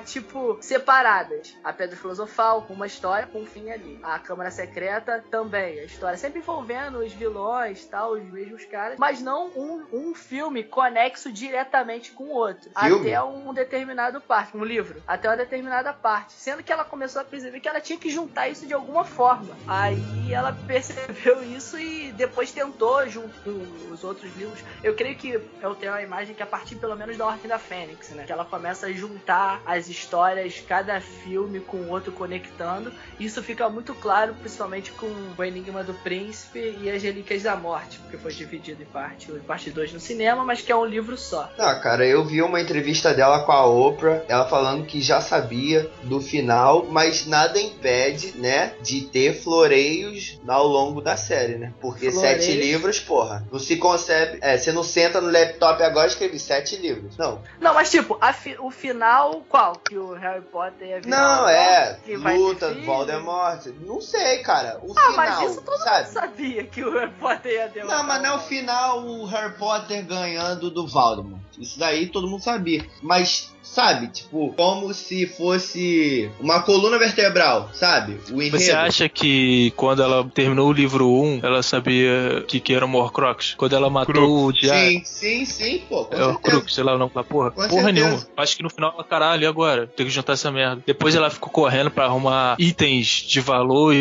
tipo, separadas. A Pedra Filosofal, uma história com um fim ali. A Câmara Secreta também, a história sempre envolvendo os vilões, tal, os mesmos caras, mas não um filme conexo diretamente com o outro. Filme? Até um determinado parte, um livro, até uma determinada parte. Sendo que ela começou a perceber que ela tinha que juntar isso de alguma forma. Aí ela percebeu isso e depois tentou, junto com os outros livros. Eu creio que eu tenho uma imagem que a partir pelo menos da Ordem da Fênix, né? Que ela começa a juntar as histórias, cada filme com o outro conectando. Isso fica muito claro, principalmente com o Enigma do Príncipe e as Relíquias da Morte, porque foi dividido em parte 2 no cinema, mas que é um livro só. Ah, cara, eu vi uma entrevista dela com a Oprah, ela falando que já sabia do final, mas nada impede, né, de ter floreios ao longo da série, né? Porque 7 livros, porra, não se concebe... você não senta no laptop agora e escreve 7 livros, não. Não, mas tipo, o final, qual? Que o Harry Potter ia virar luta, Voldemort, não sei, cara, o final, mas isso todo mundo sabia que o Harry Potter ia derrotar. Não, mas não é o final, o Harry Potter ganhando do Voldemort. Isso daí todo mundo sabia. Mas, sabe, tipo, como se fosse uma coluna vertebral, sabe? O enredo. Você acha que quando ela terminou o livro 1, ela sabia que era o Horcrux? Quando ela matou o Diário? Sim, pô. É o Horcrux, sei lá o nome da porra. Com porra certeza. Nenhuma. Acho que no final ela, caralho, e agora? Tem que juntar essa merda. Depois ela ficou correndo pra arrumar itens de valor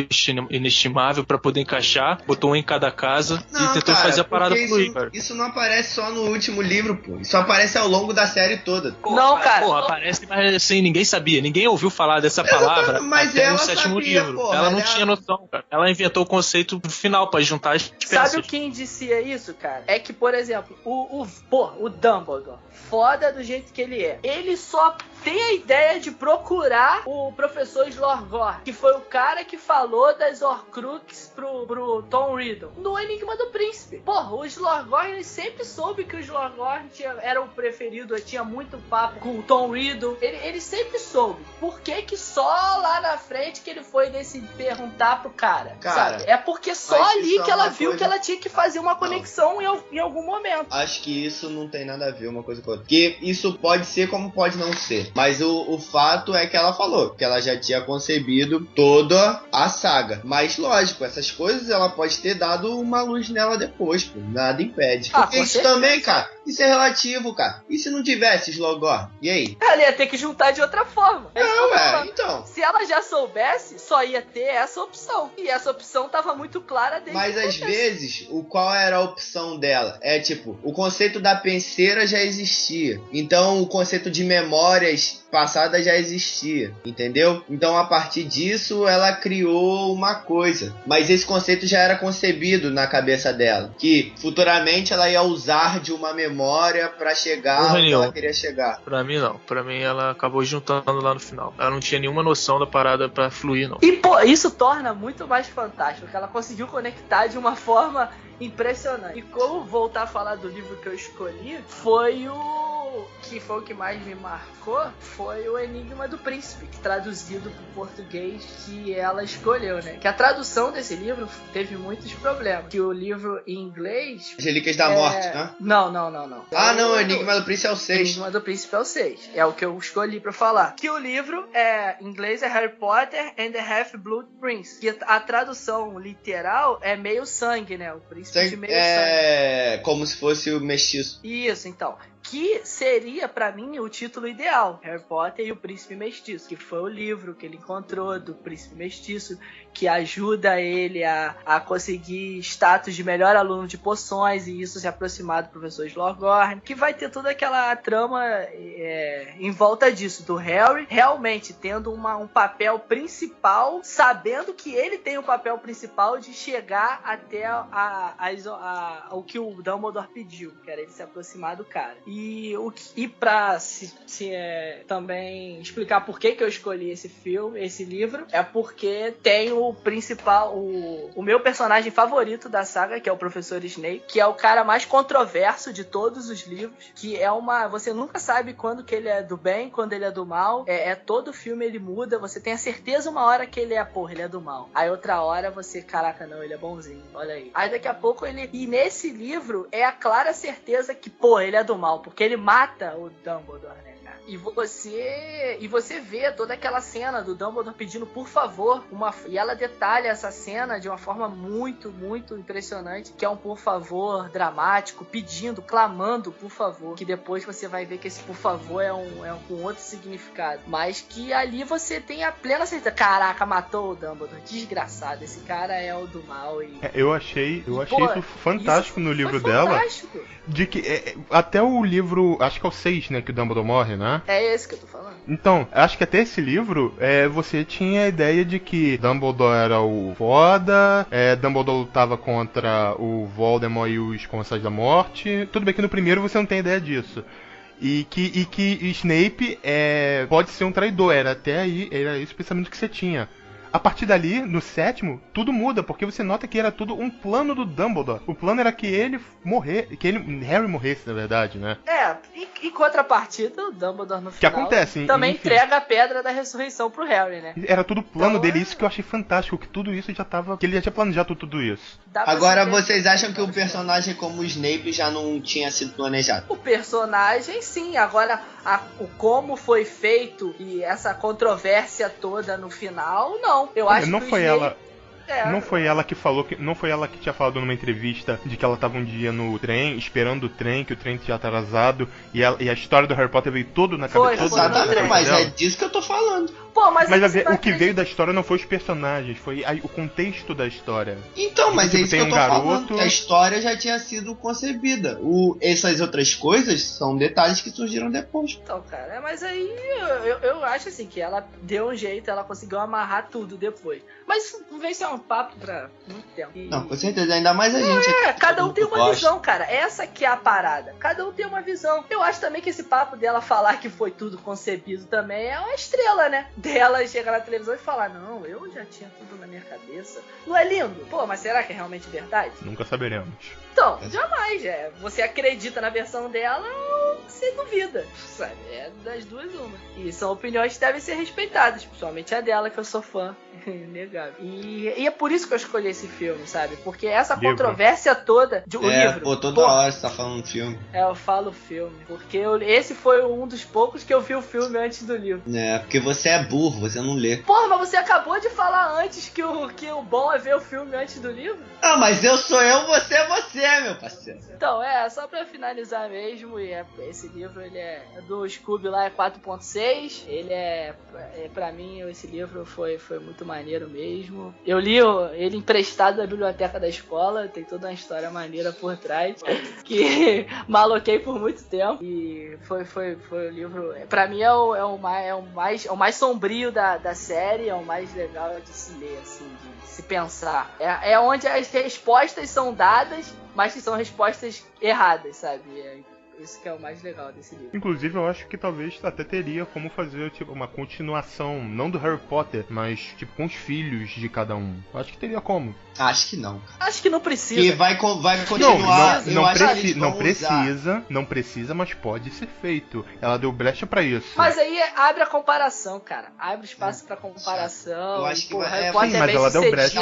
inestimável pra poder encaixar, botou um em cada casa e tentou fazer a parada fluir, cara. Isso não aparece só no último livro, pô. Isso aparece ao longo da série toda. Não, cara. Porra, aparece, mas assim, ninguém sabia. Ninguém ouviu falar dessa palavra até o 7º livro. Porra, ela não tinha noção, cara. Ela inventou o conceito final pra juntar as peças. Sabe o que indicia isso, cara? É que, por exemplo, o Dumbledore, foda do jeito que ele é, ele só tem a ideia de procurar o professor Slughorn, que foi o cara que falou das Horcrux pro Tom Riddle no Enigma do Príncipe. Porra, o Slughorn, ele sempre soube que o Slughorn era o preferido, tinha muito papo com o Tom Riddle, ele sempre soube. Por que só lá na frente que ele foi perguntar pro cara, sabe? É porque só ali que ela viu que ela tinha que fazer uma conexão em algum momento. Acho que isso não tem nada a ver uma coisa com a outra. Porque isso pode ser como pode não ser. Mas o fato é que ela falou que ela já tinha concebido toda a saga. Mas lógico, essas coisas ela pode ter dado uma luz nela depois, pô. Nada impede. Porque isso também, cara, isso é relativo, cara. E se não tivesse Slughorn? E aí? Ela ia ter que juntar de outra forma. Então. Se ela já soubesse, só ia ter essa opção. E essa opção tava muito clara desde Mas às vezes, qual era a opção dela? É tipo, o conceito da penseira já existia. Então o conceito de memórias passadas já existia, entendeu? Então a partir disso ela criou uma coisa. Mas esse conceito já era concebido na cabeça dela. Que futuramente ela ia usar de uma memória pra chegar onde ela queria chegar. Pra mim não. Pra mim ela acabou juntando lá no final. Ela não tinha nenhuma noção da parada pra fluir, não. E pô, isso torna muito mais fantástico, que ela conseguiu conectar de uma forma impressionante. E como voltar a falar do livro que eu escolhi, foi o que mais me marcou, foi o Enigma do Príncipe, traduzido para o português que ela escolheu, né? Que a tradução desse livro teve muitos problemas. Que o livro em inglês... As Relíquias da Morte, né? Não. O Enigma do Príncipe é o 6. Enigma do Príncipe é o 6. É o que eu escolhi para falar. Que o livro em inglês é Harry Potter and the Half-Blood Prince. Que a tradução literal é meio sangue, né? O príncipe de meio sangue. É como se fosse o mestiço. Isso, então. que seria pra mim o título ideal, Harry Potter e o Príncipe Mestiço, que foi o livro que ele encontrou do Príncipe Mestiço, que ajuda ele a conseguir status de melhor aluno de poções, e isso se aproximar do professor Slughorn, que vai ter toda aquela trama em volta disso, do Harry realmente tendo um papel principal, sabendo que ele tem o papel principal de chegar até o que o Dumbledore pediu, que era ele se aproximar do cara. E pra também explicar por que eu escolhi esse livro, é porque tem o principal, o meu personagem favorito da saga, que é o Professor Snape, que é o cara mais controverso de todos os livros, que você nunca sabe quando que ele é do bem, quando ele é do mal, todo filme ele muda, você tem a certeza uma hora que ele é do mal, aí outra hora você, caraca, não, ele é bonzinho, olha aí daqui a pouco e nesse livro é a clara certeza que, ele é do mal, porque ele mata o Dumbledore, né? E você vê toda aquela cena do Dumbledore pedindo por favor, e ela detalha essa cena de uma forma muito, muito impressionante, que é um por favor dramático, clamando por favor, que depois você vai ver que esse por favor é um outro significado, mas que ali você tem a plena certeza, caraca, matou o Dumbledore, desgraçado, esse cara é o do mal. Eu achei isso fantástico no livro dela, de que até o livro, acho que é o 6, né, que o Dumbledore morre, né? É esse que eu tô falando. Então, acho que até esse livro, você tinha a ideia de que Dumbledore era o foda, Dumbledore lutava contra o Voldemort e os Comensais da Morte. Tudo bem que no primeiro você não tem ideia disso. E que Snape pode ser um traidor. Era esse o pensamento que você tinha. A partir dali, no 7º, tudo muda, porque você nota que era tudo um plano do Dumbledore. O plano era que Harry morresse, na verdade, né? Em contrapartida, o Dumbledore no final que acontece, também entrega a Pedra da Ressurreição pro Harry, né? Era tudo plano dele, isso que eu achei fantástico, que tudo isso que ele já tinha planejado tudo isso. Agora, vocês acham que o personagem como o Snape já não tinha sido planejado? O personagem, sim. Agora, o como foi feito e essa controvérsia toda no final, não. Eu acho não que foi ela. Não foi ela que falou não foi ela que tinha falado numa entrevista de que ela tava um dia no trem, esperando o trem, que o trem tinha atrasado, e a história do Harry Potter veio todo na cabeça. Exatamente, mas é disso que eu tô falando. Mas o que veio da história não foi os personagens, foi o contexto da história. Então, mas é isso que eu tô falando, que a história já tinha sido concebida. Essas outras coisas são detalhes que surgiram depois. Então, cara, mas aí eu acho assim, que ela deu um jeito, ela conseguiu amarrar tudo depois. Mas isso não vem ser um papo pra muito tempo. Não, com certeza, ainda mais a gente aqui. Cada um tem uma visão, cara. Essa que é a parada. Cada um tem uma visão. Eu acho também que esse papo dela falar que foi tudo concebido também é uma estrela, né? Dela chegar na televisão e falar, não, eu já tinha tudo na minha cabeça. Não é lindo? Mas será que é realmente verdade? Nunca saberemos. Então, jamais. Você acredita na versão dela ou você duvida, sabe? É das duas uma. E são opiniões que devem ser respeitadas, principalmente a dela, que eu sou fã. Inegável. E é por isso que eu escolhi esse filme, sabe? Porque essa controvérsia toda de livro. Toda hora você tá falando filme. Eu falo filme. Porque esse foi um dos poucos que eu vi o filme antes do livro. Porque você é burro, você não lê. Mas você acabou de falar antes que o bom é ver o filme antes do livro? Mas eu sou eu, você é você, meu parceiro. Então, só pra finalizar mesmo, esse livro, ele é do Scooby lá, é 4.6. Ele pra mim, esse livro foi muito maneiro mesmo. Eu li ele emprestado da biblioteca da escola, tem toda uma história maneira por trás, que maloquei por muito tempo, e foi o livro, pra mim é o mais sombrio da série, é o mais legal de se ler, assim, de se pensar. É onde as respostas são dadas, mas que são respostas erradas, sabe? Isso que é o mais legal desse livro. Inclusive, eu acho que talvez até teria como fazer uma continuação, não do Harry Potter, mas com os filhos de cada um. Eu acho que teria como. Acho que não. Acho que não precisa. Que vai continuar. Não precisa, mas pode ser feito. Ela deu brecha pra isso. Mas aí abre a comparação, cara. Abre espaço pra comparação. Eu acho que Harry Potter sim, mas ela deu brecha.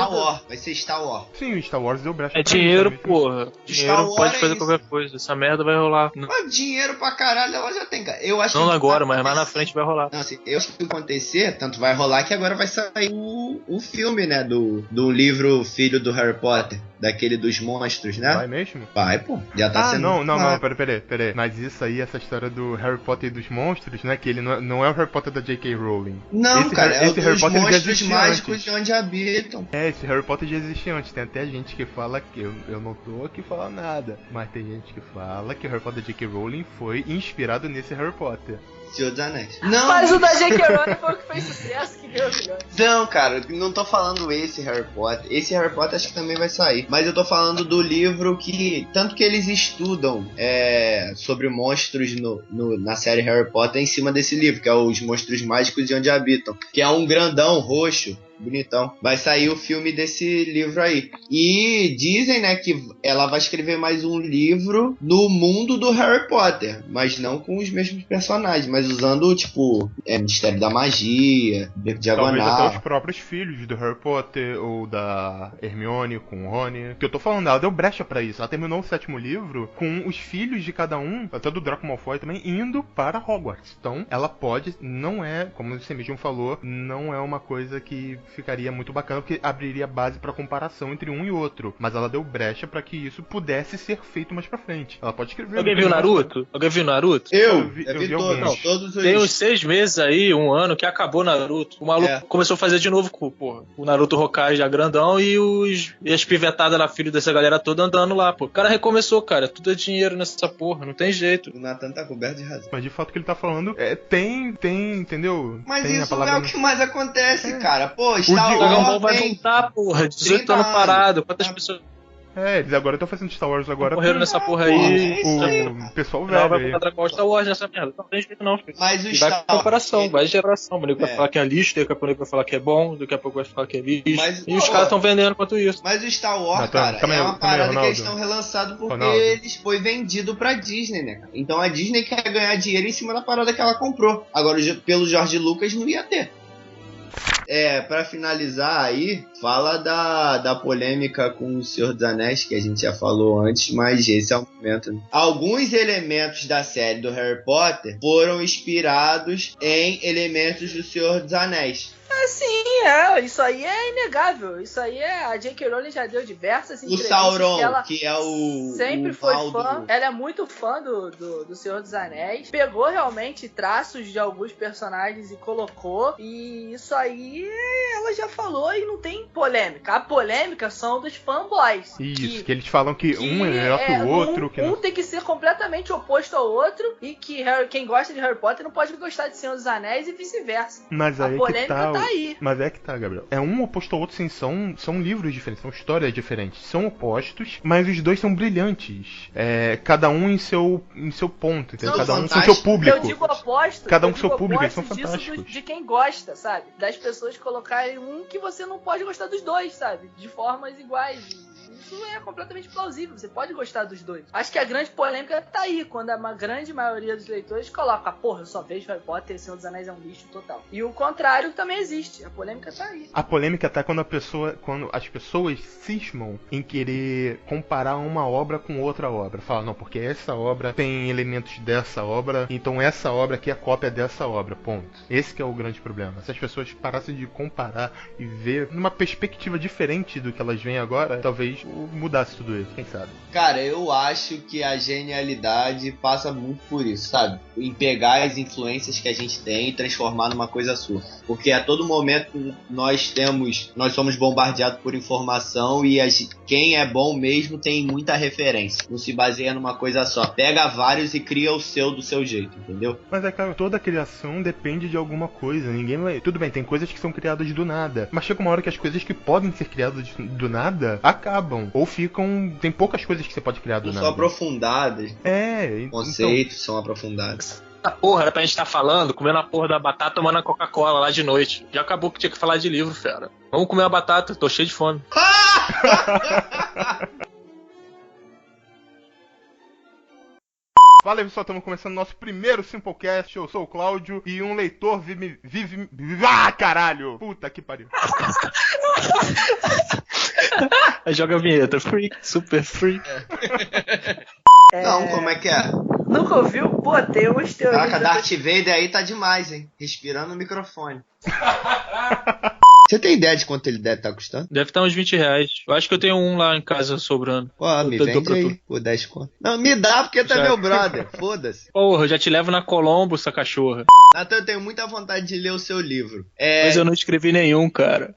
Vai ser Star Wars. Sim, o Star Wars deu brecha. É dinheiro, porra. Dinheiro pode fazer qualquer coisa. Essa merda vai rolar. Mas dinheiro pra caralho ela já tem, cara. Eu acho Não que agora, mas mais na frente vai rolar. Não, assim, eu acho que vai acontecer, tanto vai rolar que agora vai sair o filme, né, do livro Filho do Harry Potter, daquele dos monstros, né? Vai mesmo? Vai, pô. Já tá sendo... Não, peraí. Mas isso aí, essa história do Harry Potter e dos monstros, né, que ele não é o Harry Potter da J.K. Rowling. Não, esse cara, é o Harry dos Potter monstros mágicos de onde habitam. Esse Harry Potter já existia antes. Tem até gente que fala que eu não tô aqui falando nada, mas tem gente que fala que o Harry Potter da J.K. Rowling foi inspirado nesse Harry Potter. Senhor dos Anéis. Não, mas o da J.K. Rowling foi o que fez sucesso, que deu milhões. Não, cara, não tô falando esse Harry Potter. Esse Harry Potter acho que também vai sair. Mas eu tô falando do livro que... Tanto que eles estudam sobre monstros na série Harry Potter em cima desse livro, que é Os Monstros Mágicos de Onde Habitam. Que é um grandão roxo. Bonitão. Vai sair o filme desse livro aí. E dizem, né, que ela vai escrever mais um livro no mundo do Harry Potter. Mas não com os mesmos personagens. Mas usando, tipo, Mistério da Magia, Beco Diagonal. Talvez até os próprios filhos do Harry Potter ou da Hermione com o Rony. Que eu tô falando, ela deu brecha pra isso. Ela terminou o 7º livro com os filhos de cada um, até do Draco Malfoy também, indo para Hogwarts. Então, ela pode, não é, como você mesmo falou, não é uma coisa que ficaria muito bacana, porque abriria base pra comparação entre um e outro. Mas ela deu brecha pra que isso pudesse ser feito mais pra frente. Ela pode escrever... Alguém viu Naruto? Alguém viu Naruto? Eu vi todos os... Tem uns 6 meses aí, 1 ano, que acabou Naruto. O maluco começou a fazer de novo com o Naruto Hokage já grandão e as pivetadas lá, filho dessa galera toda andando lá, pô. O cara recomeçou, cara. Tudo é dinheiro nessa porra, não tem jeito. O Nathan tá coberto de razão. Mas de fato o que ele tá falando tem, entendeu? Mas tem isso não é o que mais acontece, cara. Pô, O Dragon Ball vai voltar, porra. 18 anos parado. Quantas pessoas... Eles agora estão fazendo Star Wars agora. Morreram nessa porra aí. O pessoal Não, velho vai aí. botar Dragon Ball Star Wars nessa merda. Não tem jeito não, filho. Mas o E Star vai comparação, vai geração. O nego vai falar que é lixo, daqui a pouco vai falar que é bom, daqui a pouco vai falar que é lixo. Mas, e os caras estão vendendo quanto isso. Mas o Star Wars, Não, cara, calma aí, é uma calma aí, parada que Ronaldo. eles estão relançando porque Ronaldo. eles foi vendido pra Disney, né? Então a Disney quer ganhar dinheiro em cima da parada que ela comprou. Agora, pelo George Lucas, não ia ter. Pra finalizar aí, fala da polêmica com o Senhor dos Anéis, que a gente já falou antes, mas esse é o momento. Né? Alguns elementos da série do Harry Potter foram inspirados em elementos do Senhor dos Anéis. Sim, isso aí é inegável. Isso aí a J.K. Rowling já deu diversas entrevistas. O Sauron, que ela que é o... sempre o foi Baldur. fã. Ela é muito fã do Senhor dos Anéis. Pegou realmente traços de alguns personagens e colocou. E isso aí ela já falou e não tem polêmica. A polêmica são dos fanboys. Isso, que eles falam que um é melhor que o outro. Um tem que ser completamente oposto ao outro. E que quem gosta de Harry Potter não pode gostar de Senhor dos Anéis e vice-versa. Mas A aí polêmica que tá aí. Mas é que tá, Gabriel. É um oposto ao outro, sim. São livros diferentes, são histórias diferentes. São opostos, mas os dois são brilhantes. Cada um em seu ponto, entendeu? Cada um com seu público. Eu digo oposto. Cada um com seu público, eles são disso fantásticos. de quem gosta, sabe? Das pessoas colocarem um que você não pode gostar dos dois, sabe? De formas iguais. Isso é completamente plausível, você pode gostar dos dois. Acho que a grande polêmica tá aí, quando a grande maioria dos leitores coloca, porra, eu só vejo Harry Potter e Senhor dos Anéis é um lixo total. E o contrário também existe, a polêmica tá aí. A polêmica tá quando as pessoas cismam em querer comparar uma obra com outra obra. Fala, não, porque essa obra tem elementos dessa obra, então essa obra aqui é cópia dessa obra, ponto. Esse que é o grande problema. Se as pessoas parassem de comparar e ver numa perspectiva diferente do que elas veem agora, talvez mudasse tudo isso, quem sabe? Cara, eu acho que a genialidade passa muito por isso, sabe? Em pegar as influências que a gente tem e transformar numa coisa sua. Porque a todo momento nós somos bombardeados por informação e quem é bom mesmo tem muita referência. Não se baseia numa coisa só. Pega vários e cria o seu do seu jeito, entendeu? Mas é claro, toda criação depende de alguma coisa. Ninguém vai... Tudo bem, tem coisas que são criadas do nada. Mas chega uma hora que as coisas que podem ser criadas do nada acabam. Ou ficam... Tem poucas coisas que você pode criar do Não nada. são aprofundadas. Conceitos são aprofundados. Essa porra era pra gente estar falando, comendo a porra da batata, tomando a Coca-Cola lá de noite. Já acabou que tinha que falar de livro, fera. Vamos comer a batata, tô cheio de fome. Fala aí, pessoal, estamos começando nosso primeiro Simplecast. Eu sou o Cláudio e um leitor vive... Ah, caralho! Puta que pariu. Aí joga a vinheta. Freak, super freak. Não, como é que é? Nunca ouviu? Pô, tem umas teorias. Caraca, Darth Vader aí tá demais, hein? Respirando no microfone. Você tem ideia de quanto ele deve estar custando? Deve estar uns R$20. Eu acho que eu tenho um lá em casa sobrando. Pô, me vende aí por 10 conto. Não, me dá porque tu é meu brother. Foda-se. Porra, eu já te levo na Colombo, essa cachorra. Nathan, eu tenho muita vontade de ler o seu livro. Mas eu não escrevi nenhum, cara.